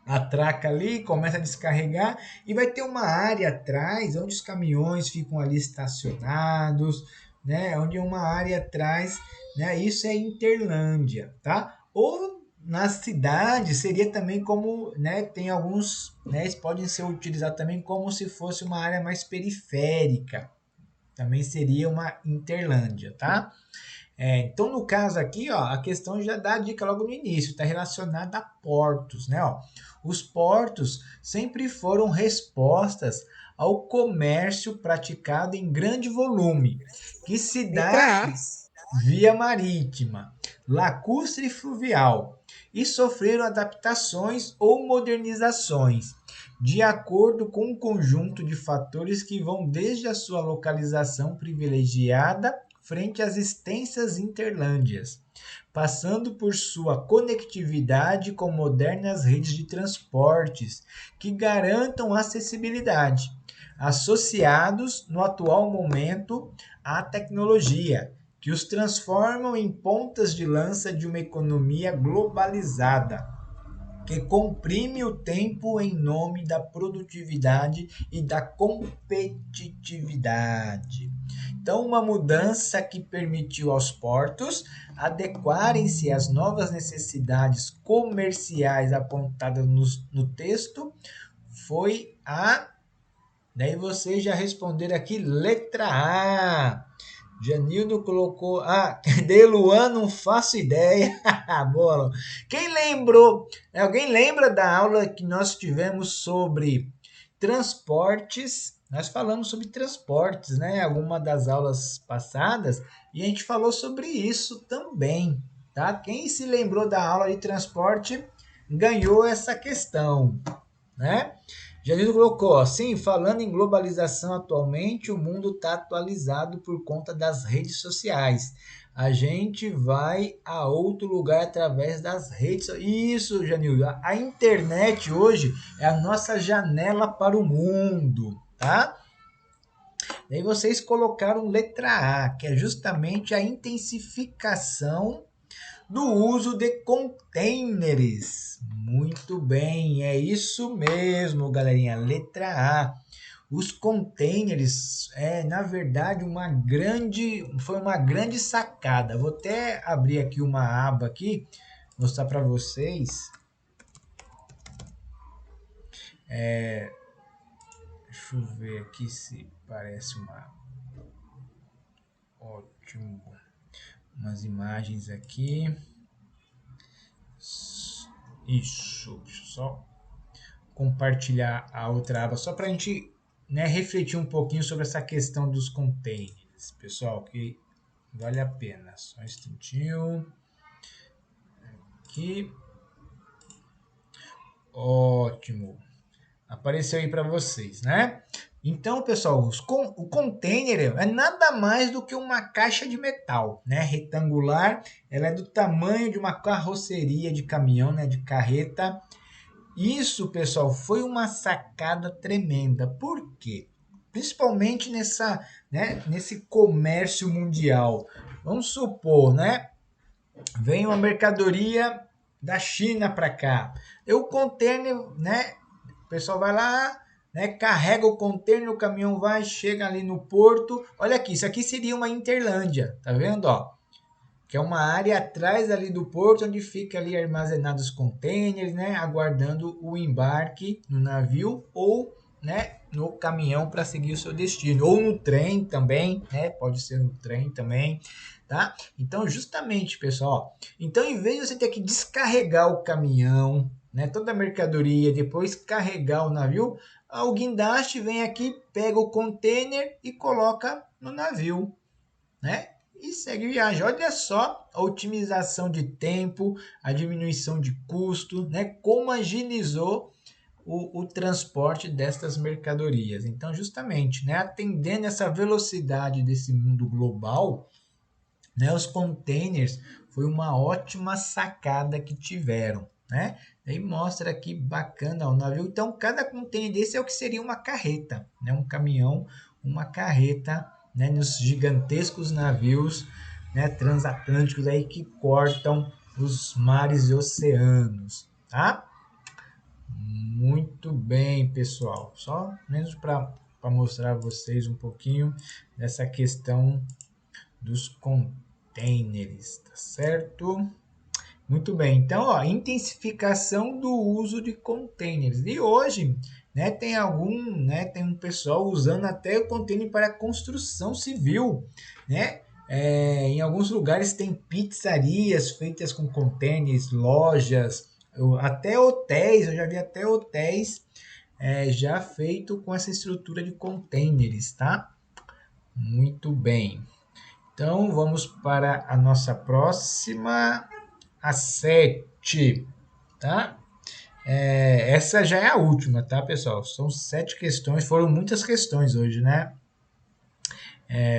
atraca ali, começa a descarregar e vai ter uma área atrás onde os caminhões ficam ali estacionados, né? Onde uma área atrás, né? Isso é Interlândia, tá? Ou na cidade seria também como, né? Tem alguns, né? Eles podem ser utilizados também como se fosse uma área mais periférica. Também seria uma Interlândia, tá? Então, no caso aqui, ó, a questão já dá a dica logo no início, está relacionada a portos, né? Ó. Os portos sempre foram respostas ao comércio praticado em grande volume, que se dá via marítima, lacustre e fluvial, e sofreram adaptações ou modernizações, de acordo com um conjunto de fatores que vão desde a sua localização privilegiada frente às extensas interlândias, passando por sua conectividade com modernas redes de transportes que garantam acessibilidade, associados no atual momento à tecnologia, que os transformam em pontas de lança de uma economia globalizada, que comprime o tempo em nome da produtividade e da competitividade. Então, uma mudança que permitiu aos portos adequarem-se às novas necessidades comerciais apontadas no texto foi a... Daí vocês já responderam aqui, letra A. Janildo colocou... de Luan, não faço ideia. Boa. Quem lembrou? Alguém lembra da aula que nós tivemos sobre transportes? Nós falamos sobre transportes, né? Alguma das aulas passadas. E a gente falou sobre isso também, tá? Quem se lembrou da aula de transporte ganhou essa questão, né? Janildo colocou, sim, falando em globalização atualmente, o mundo está atualizado por conta das redes sociais. A gente vai a outro lugar através das redes. Isso, Janildo. A internet hoje é a nossa janela para o mundo, tá? Daí vocês colocaram letra A, que é justamente a intensificação do uso de containers. Muito bem, é isso mesmo, galerinha. Letra A. Os containers na verdade, foi uma grande sacada. Vou até abrir aqui uma aba aqui, mostrar para vocês. Deixa eu ver aqui se parece ótimo. Umas imagens aqui. Isso, deixa eu só compartilhar a outra aba, só para a gente, né, refletir um pouquinho sobre essa questão dos containers, pessoal, que Vale a pena. Só um instantinho. Aqui. Ótimo. Apareceu aí para vocês, né? Então, pessoal, o container é nada mais do que uma caixa de metal, né? Retangular. Ela é do tamanho de uma carroceria de caminhão, né? De carreta. Isso, pessoal, foi uma sacada tremenda. Por quê? Principalmente nesse comércio mundial. Vamos supor, né? Vem uma mercadoria da China para cá. O container, né? O pessoal vai lá, né? Carrega o container, o caminhão vai, chega ali no porto. Olha aqui, isso aqui seria uma Interlândia, tá vendo, ó? Que é uma área atrás ali do porto, onde fica ali armazenados os containers, né? Aguardando o embarque no navio ou, né? No caminhão para seguir o seu destino. Ou no trem também, né? Pode ser no trem também, tá? Então, justamente, pessoal, então em vez de você ter que descarregar o caminhão, né? Toda a mercadoria, depois carregar o navio, o guindaste vem aqui, pega o container e coloca no navio, né? E segue viagem. Olha só a otimização de tempo, a diminuição de custo, né? Como agilizou o transporte destas mercadorias. Então, justamente, né? Atendendo essa velocidade desse mundo global, né? Os containers foi uma ótima sacada que tiveram, né? Aí mostra aqui bacana o navio. Então, cada container desse é o que seria uma carreta, né? Um caminhão, uma carreta, né, nos gigantescos navios, né, transatlânticos aí que cortam os mares e oceanos, tá? Muito bem, pessoal. Só menos para mostrar a vocês um pouquinho dessa questão dos containers, tá certo? Muito bem. Então, ó, intensificação do uso de containers. E hoje, né, tem um pessoal usando até o container para construção civil, né? Em alguns lugares tem pizzarias feitas com containers, lojas, até hotéis. Eu já vi até hotéis já feito com essa estrutura de containers, tá? Muito bem. Então, vamos para a nossa próxima, a 7, tá? Essa já é a última, tá, pessoal? São 7 questões, foram muitas questões hoje, né?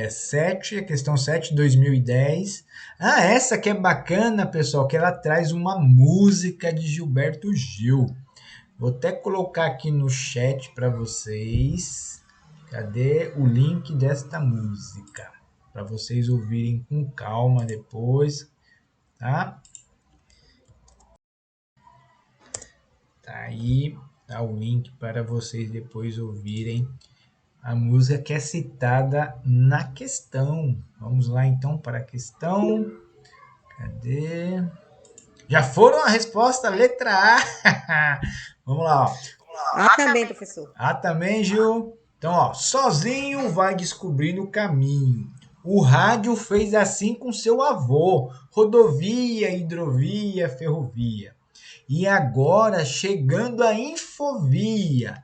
7, a questão 7, 2010. Ah, essa que é bacana, pessoal, que ela traz uma música de Gilberto Gil. Vou até colocar aqui no chat para vocês. Cadê o link desta música? Para vocês ouvirem com calma depois, tá? Tá aí, tá o link para vocês depois ouvirem a música que é citada na questão. Vamos lá então para a questão. Cadê? Já foram a resposta, letra A. Vamos lá, ó. Também, professor. Também, Gil. Então, ó, sozinho vai descobrindo o caminho. O rádio fez assim com seu avô. Rodovia, hidrovia, ferrovia. E agora chegando a infovia,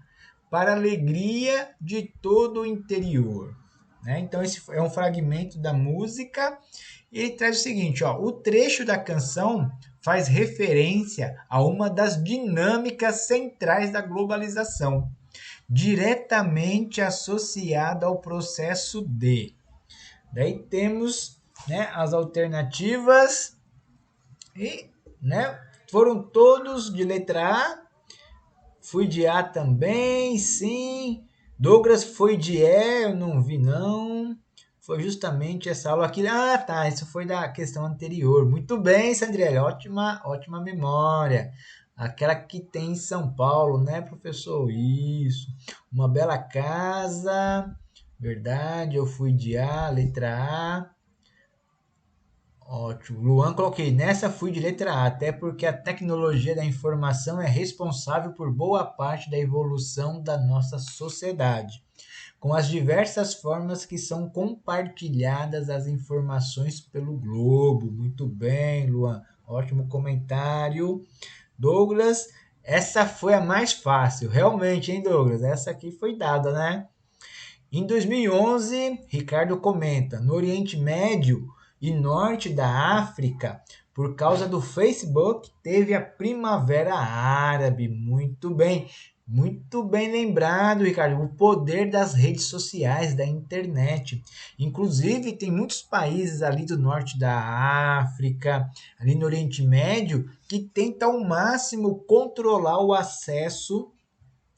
para a alegria de todo o interior. Né? Então, esse é um fragmento da música. E ele traz o seguinte, ó, o trecho da canção faz referência a uma das dinâmicas centrais da globalização, diretamente associada ao processo de. Daí temos, né, as alternativas e, né, foram todos de letra A. Fui de A também, sim. Douglas foi de E, eu não vi não. Foi justamente essa aula aqui. Ah, tá, isso foi da questão anterior. Muito bem, Sandriele, ótima memória. Aquela que tem em São Paulo, né, professor? Isso. Uma bela casa. Verdade, eu fui de A, letra A. Ótimo. Luan, coloquei nessa, fui de letra A, até porque a tecnologia da informação é responsável por boa parte da evolução da nossa sociedade, com as diversas formas que são compartilhadas as informações pelo globo. Muito bem, Luan. Ótimo comentário. Douglas, essa foi a mais fácil. Realmente, hein, Douglas? Essa aqui foi dada, né? Em 2011, Ricardo comenta, no Oriente Médio, e norte da África, por causa do Facebook, teve a Primavera Árabe. Muito bem lembrado, Ricardo. O poder das redes sociais, da internet. Inclusive, tem muitos países ali do norte da África, ali no Oriente Médio, que tentam ao máximo controlar o acesso,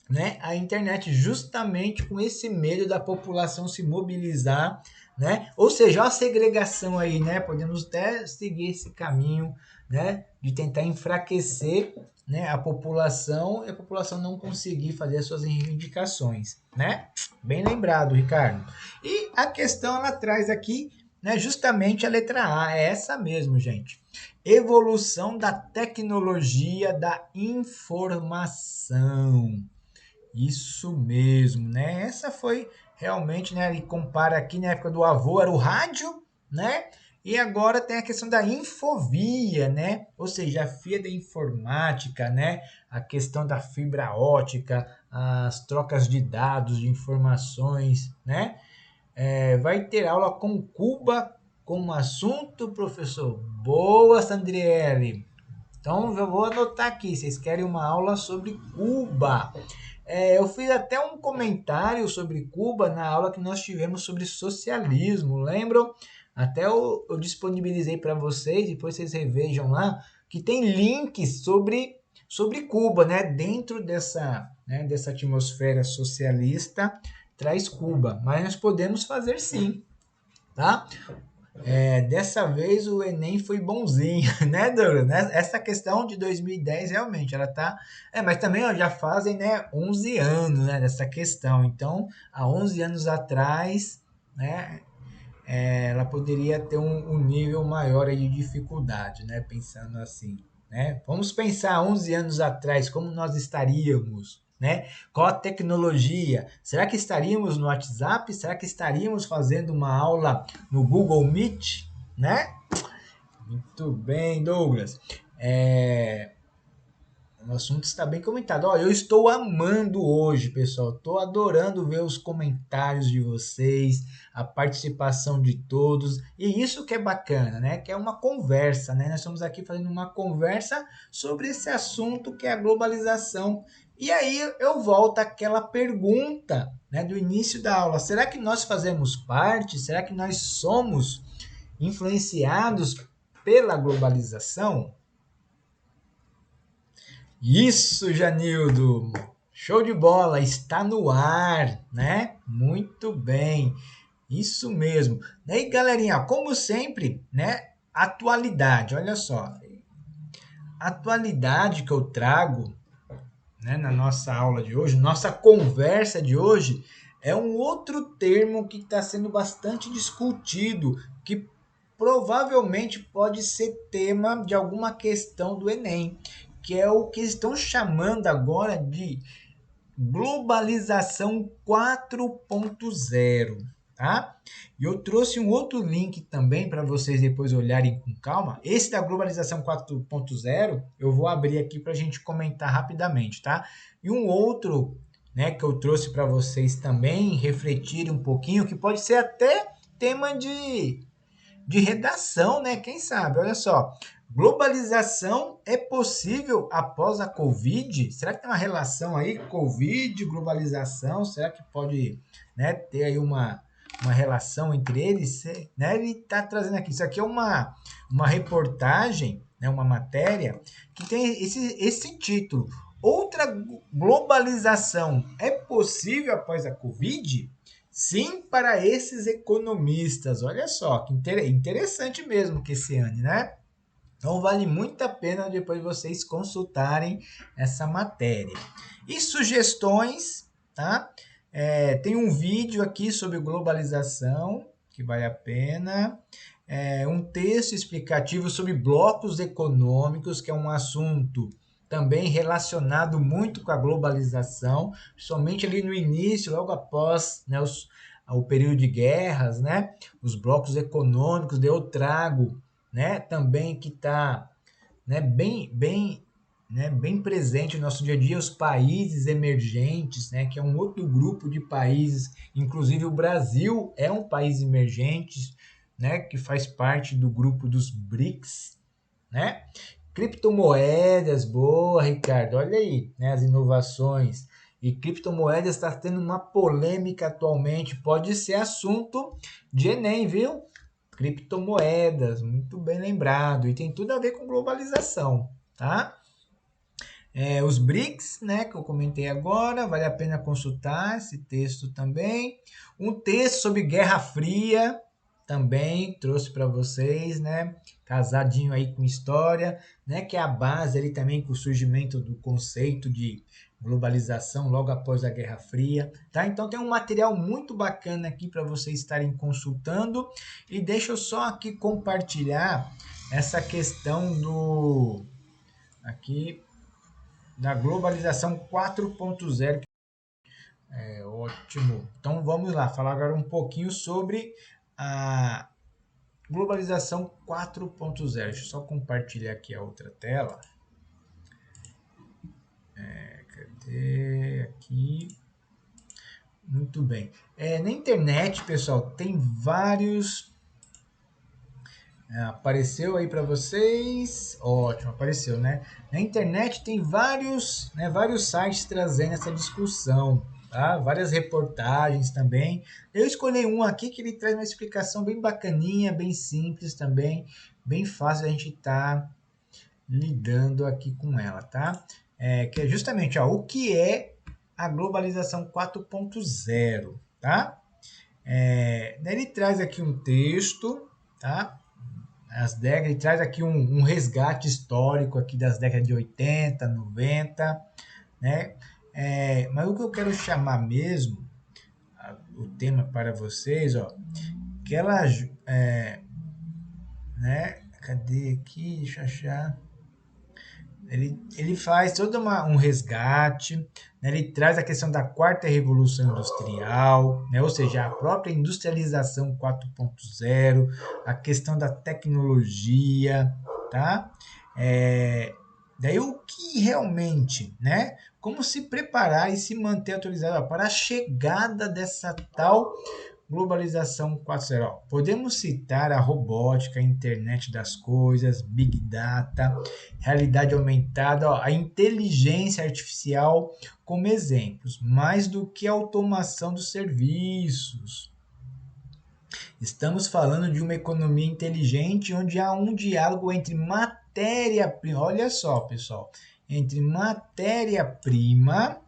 né, à internet, justamente com esse medo da população se mobilizar, né? Ou seja, a segregação aí, né? Podemos até seguir esse caminho, né, de tentar enfraquecer, né, a população e a população não conseguir fazer as suas reivindicações, né? Bem lembrado, Ricardo. E a questão ela traz aqui, né, justamente a letra A, é essa mesmo, gente. Evolução da tecnologia da informação. Isso mesmo, né? Essa foi realmente, né? Ele compara aqui na época do avô, era o rádio, né? E agora tem a questão da infovia, né? Ou seja, a via da informática, né? A questão da fibra ótica, as trocas de dados, de informações, né? Vai ter aula com Cuba como assunto, professor. Boa, Sandriele. Então, eu vou anotar aqui. Vocês querem uma aula sobre Cuba? Eu fiz até um comentário sobre Cuba na aula que nós tivemos sobre socialismo, lembram? Até eu disponibilizei para vocês, depois vocês revejam lá, que tem links sobre Cuba, né? Dentro dessa atmosfera socialista, traz Cuba. Mas nós podemos fazer sim, tá? Dessa vez o Enem foi bonzinho, né, Douglas? Essa questão de 2010 realmente ela tá. Mas também já fazem, né, 11 anos, né, dessa questão. Então, há 11 anos atrás, né, ela poderia ter um nível maior aí de dificuldade, né, pensando assim, né? Vamos pensar 11 anos atrás, como nós estaríamos, né? Qual a tecnologia? Será que estaríamos no WhatsApp? Será que estaríamos fazendo uma aula no Google Meet, né? Muito bem, Douglas. O assunto está bem comentado. Eu estou amando hoje, pessoal. Estou adorando ver os comentários de vocês, a participação de todos. E isso que é bacana, né? Que é uma conversa, né? Nós estamos aqui fazendo uma conversa sobre esse assunto que é a globalização. E aí eu volto àquela pergunta, né, do início da aula. Será que nós fazemos parte? Será que nós somos influenciados pela globalização? Isso, Janildo! Show de bola! Está no ar, né? Muito bem! Isso mesmo. E aí, galerinha, como sempre, né? Atualidade, olha só. A atualidade que eu trago, né, na nossa aula de hoje, nossa conversa de hoje, é um outro termo que está sendo bastante discutido, que provavelmente pode ser tema de alguma questão do Enem, que é o que estão chamando agora de globalização 4.0, tá? E eu trouxe um outro link também para vocês depois olharem com calma. Esse da globalização 4.0 eu vou abrir aqui para a gente comentar rapidamente, tá? E um outro, né, que eu trouxe para vocês também refletirem um pouquinho, que pode ser até tema de redação, né? Quem sabe? Olha só. Globalização é possível após a Covid? Será que tem uma relação aí, Covid, globalização? Será que pode, né, ter aí uma relação entre eles? Né? Ele está trazendo aqui. Isso aqui é uma reportagem, né, uma matéria, que tem esse título. Outra globalização é possível após a Covid? Sim, para esses economistas. Olha só, que interessante mesmo que esse ano, né? Então vale muito a pena depois vocês consultarem essa matéria. E sugestões, tá? Tem um vídeo aqui sobre globalização, que vale a pena. Um texto explicativo sobre blocos econômicos, que é um assunto também relacionado muito com a globalização, somente ali no início, logo após, né, o período de guerras, né? Os blocos econômicos, eu trago, né, também que está, né, bem presente no nosso dia a dia, os países emergentes, né, que é um outro grupo de países, inclusive o Brasil é um país emergente, né, que faz parte do grupo dos BRICS, né? Criptomoedas, boa, Ricardo, olha aí, né, as inovações. E criptomoedas está tendo uma polêmica atualmente, pode ser assunto de Enem, viu? Criptomoedas, muito bem lembrado, e tem tudo a ver com globalização, tá? Os BRICS, né, que eu comentei agora, vale a pena consultar esse texto também. Um texto sobre Guerra Fria, também trouxe para vocês, né, casadinho aí com história, né, que é a base ali também com o surgimento do conceito de globalização logo após a Guerra Fria, tá? Então tem um material muito bacana aqui para vocês estarem consultando, e deixa eu só aqui compartilhar essa questão do aqui da globalização 4.0. Ótimo. Então vamos lá, falar agora um pouquinho sobre a globalização 4.0. Deixa eu só compartilhar aqui a outra tela. Cadê? Aqui. Muito bem. Na internet, pessoal, tem vários... apareceu aí para vocês? Ótimo, apareceu, né? Na internet tem vários sites trazendo essa discussão, tá? Várias reportagens também. Eu escolhi um aqui que ele traz uma explicação bem bacaninha, bem simples também, bem fácil a gente estar lidando aqui com ela, tá? Que é justamente, ó, o que é a globalização 4.0, tá? Ele traz aqui um texto, tá? As décadas, ele traz aqui um resgate histórico aqui das décadas de 80, 90, né? Mas o que eu quero chamar mesmo, o tema para vocês, ó, que ela, né? Cadê aqui? Deixa eu achar. Ele faz todo um resgate, né? Ele traz a questão da quarta revolução industrial, né? Ou seja, a própria industrialização 4.0, a questão da tecnologia, tá? Daí o que realmente, né? Como se preparar e se manter atualizado para a chegada dessa tal globalização 4.0. Podemos citar a robótica, a internet das coisas, big data, realidade aumentada, a inteligência artificial como exemplos, mais do que a automação dos serviços. Estamos falando de uma economia inteligente onde há um diálogo entre matéria-prima, olha só, pessoal, entre matéria-prima,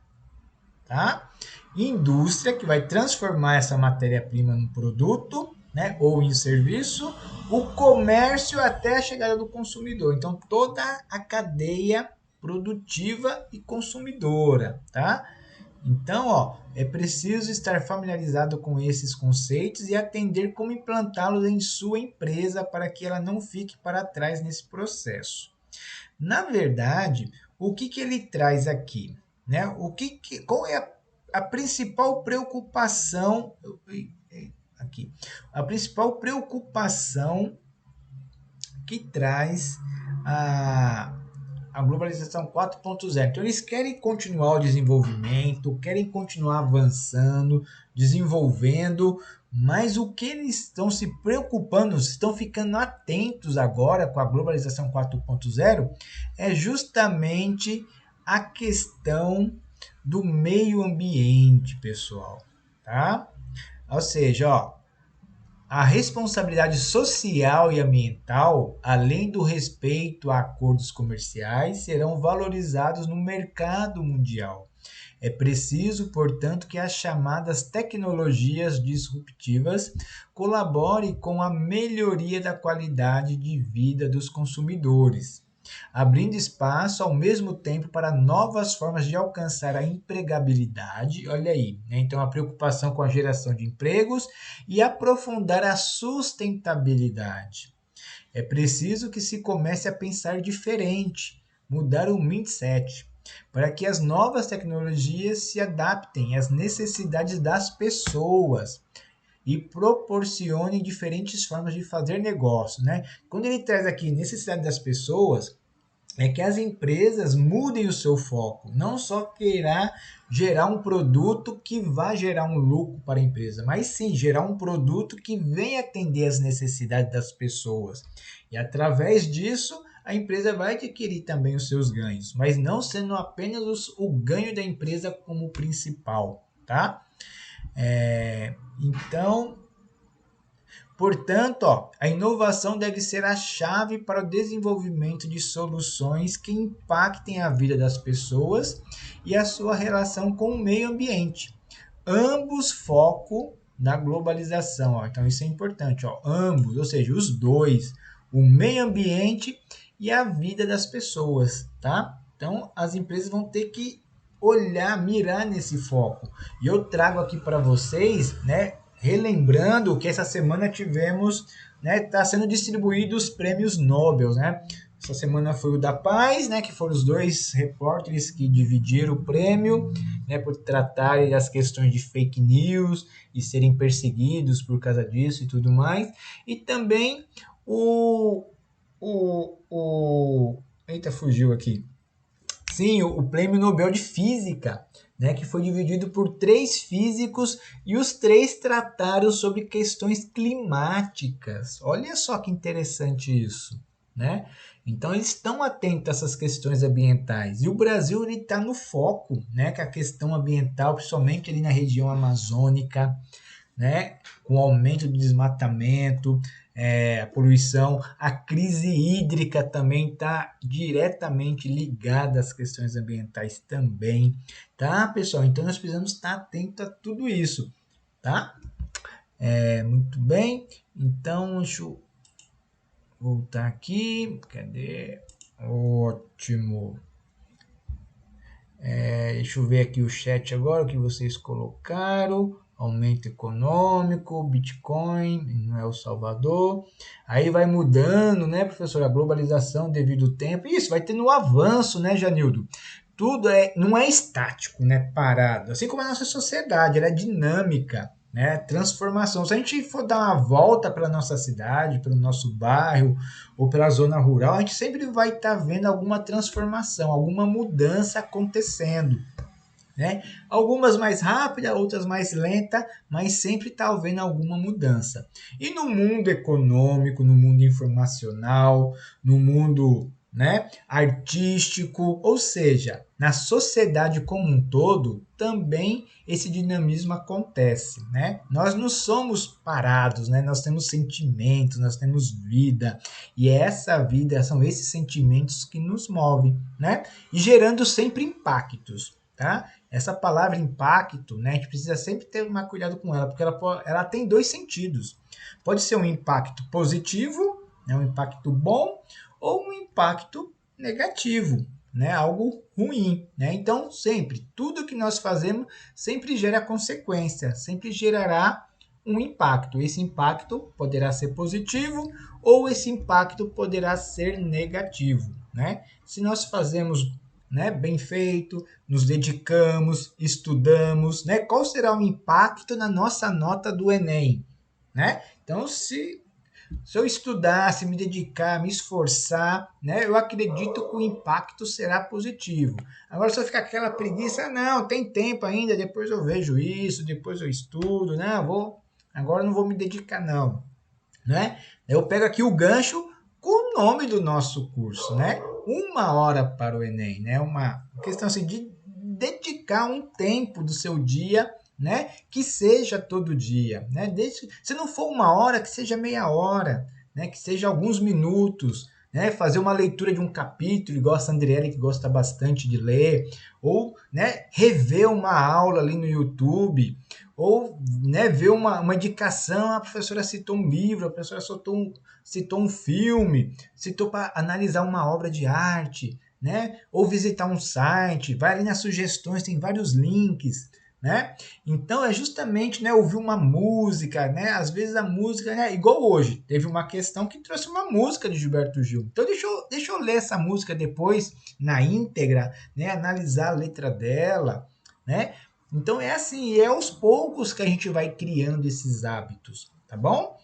tá? Indústria, que vai transformar essa matéria-prima num produto, né, ou em serviço, o comércio até a chegada do consumidor. Então, toda a cadeia produtiva e consumidora, tá? Então, ó, é preciso estar familiarizado com esses conceitos e atender como implantá-los em sua empresa para que ela não fique para trás nesse processo. Na verdade, o que ele traz aqui? Né? Qual é a principal preocupação aqui? A principal preocupação que traz a globalização 4.0. Então, eles querem continuar o desenvolvimento, querem continuar avançando, desenvolvendo, mas o que eles estão se preocupando, estão ficando atentos agora com a globalização 4.0, é justamente a questão do meio ambiente, pessoal, tá? Ou seja, ó, a responsabilidade social e ambiental, além do respeito a acordos comerciais, serão valorizados no mercado mundial. É preciso, portanto, que as chamadas tecnologias disruptivas colaborem com a melhoria da qualidade de vida dos consumidores, abrindo espaço ao mesmo tempo para novas formas de alcançar a empregabilidade, olha aí, né? Então a preocupação com a geração de empregos e aprofundar a sustentabilidade. É preciso que se comece a pensar diferente, mudar o mindset, para que as novas tecnologias se adaptem às necessidades das pessoas e proporcionem diferentes formas de fazer negócio, né? Quando ele traz aqui necessidade das pessoas, é que as empresas mudem o seu foco, não só querer gerar um produto que vá gerar um lucro para a empresa, mas sim gerar um produto que venha atender as necessidades das pessoas. E através disso, a empresa vai adquirir também os seus ganhos, mas não sendo apenas o ganho da empresa como principal, tá? Então, portanto, a inovação deve ser a chave para o desenvolvimento de soluções que impactem a vida das pessoas e a sua relação com o meio ambiente. Ambos foco na globalização. Então, isso é importante. Ambos, ou seja, os dois, o meio ambiente e a vida das pessoas. Tá? Então, as empresas vão ter que olhar, mirar nesse foco. E eu trago aqui para vocês, né, relembrando que essa semana tivemos, né, tá sendo distribuídos os prêmios Nobel, né? Essa semana foi o da Paz, né, que foram os dois repórteres que dividiram o prêmio, né, por tratarem das questões de fake news e serem perseguidos por causa disso e tudo mais. E também eita, fugiu aqui. Sim, o Prêmio Nobel de Física, né, que foi dividido por 3 físicos e os 3 trataram sobre questões climáticas. Olha só que interessante isso, né? Então eles estão atentos a essas questões ambientais. E o Brasil está no foco, né, que a questão ambiental, principalmente ali na região amazônica, né, com o aumento do desmatamento, a poluição, a crise hídrica também está diretamente ligada às questões ambientais também, tá, pessoal? Então nós precisamos estar atentos a tudo isso, tá? Muito bem, então deixa eu voltar aqui, cadê? Ótimo. Deixa eu ver aqui o chat agora, o que vocês colocaram. Aumento econômico, Bitcoin, não é o Salvador. Aí vai mudando, né, professor? A globalização devido ao tempo. Isso, vai tendo um avanço, né, Janildo? Tudo não é estático, né, parado. Assim como a nossa sociedade, ela é dinâmica, né, transformação. Se a gente for dar uma volta pela nossa cidade, pelo nosso bairro ou pela zona rural, a gente sempre vai estar vendo alguma transformação, alguma mudança acontecendo, né? Algumas mais rápidas, outras mais lentas, mas sempre está havendo alguma mudança. E no mundo econômico, no mundo informacional, no mundo, né, artístico, ou seja, na sociedade como um todo, também esse dinamismo acontece, né? Nós não somos parados, né? Nós temos sentimentos, nós temos vida, e essa vida são esses sentimentos que nos movem, né? E gerando sempre impactos, tá? Essa palavra impacto, né, a gente precisa sempre ter cuidado com ela, porque ela tem 2 sentidos. Pode ser um impacto positivo, né, um impacto bom, ou um impacto negativo, né, algo ruim, né? Então, sempre, tudo que nós fazemos sempre gera consequência, sempre gerará um impacto. Esse impacto poderá ser positivo ou esse impacto poderá ser negativo, né? Se nós fazemos, né, bem feito, nos dedicamos, estudamos, né? Qual será o impacto na nossa nota do Enem, né? Então, se eu estudar, se me dedicar, me esforçar, né, eu acredito que o impacto será positivo. Agora, se eu ficar com aquela preguiça, não, tem tempo ainda, depois eu vejo isso, depois eu estudo, né? Agora não vou me dedicar, não, né? Eu pego aqui o gancho com o nome do nosso curso, né? 1 hora para o Enem, né? Uma questão assim de dedicar um tempo do seu dia, né? Que seja todo dia, né? Se não for 1 hora, que seja meia hora, né? Que seja alguns minutos, né? Fazer uma leitura de um capítulo, igual a Sandriele, que gosta bastante de ler, ou, né, rever uma aula ali no YouTube, ou, né, ver uma indicação, a professora citou um livro, a professora citou um filme, citou para analisar uma obra de arte, né? Ou visitar um site, vai ali nas sugestões, tem vários links, né? Então é justamente, né, ouvir uma música, né? Às vezes a música, né, igual hoje, teve uma questão que trouxe uma música de Gilberto Gil. Então deixa eu ler essa música depois na íntegra, né? Analisar a letra dela, né? Então é assim, é aos poucos que a gente vai criando esses hábitos, tá bom?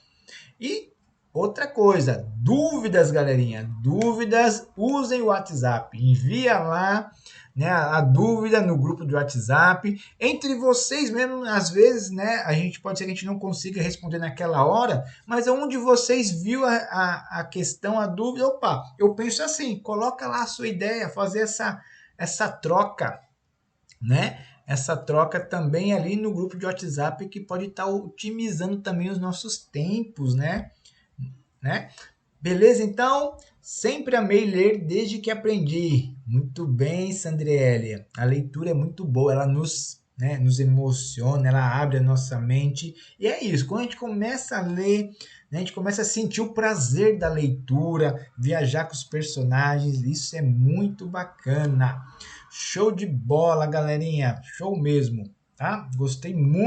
E outra coisa, dúvidas, galerinha, dúvidas, usem o WhatsApp, envia lá, né, a dúvida no grupo do WhatsApp, entre vocês mesmo, às vezes, né, pode ser que a gente não consiga responder naquela hora, mas onde vocês viu a questão, a dúvida, opa, eu penso assim, coloca lá a sua ideia, fazer essa troca, né, essa troca também ali no grupo de WhatsApp, que pode estar otimizando também os nossos tempos, né? Beleza? Então, sempre amei ler desde que aprendi. Muito bem, Sandriele. A leitura é muito boa, ela nos emociona, ela abre a nossa mente. E é isso, quando a gente começa a ler, né, a gente começa a sentir o prazer da leitura, viajar com os personagens, isso é muito bacana. Show de bola, galerinha. Show mesmo, tá? Gostei muito.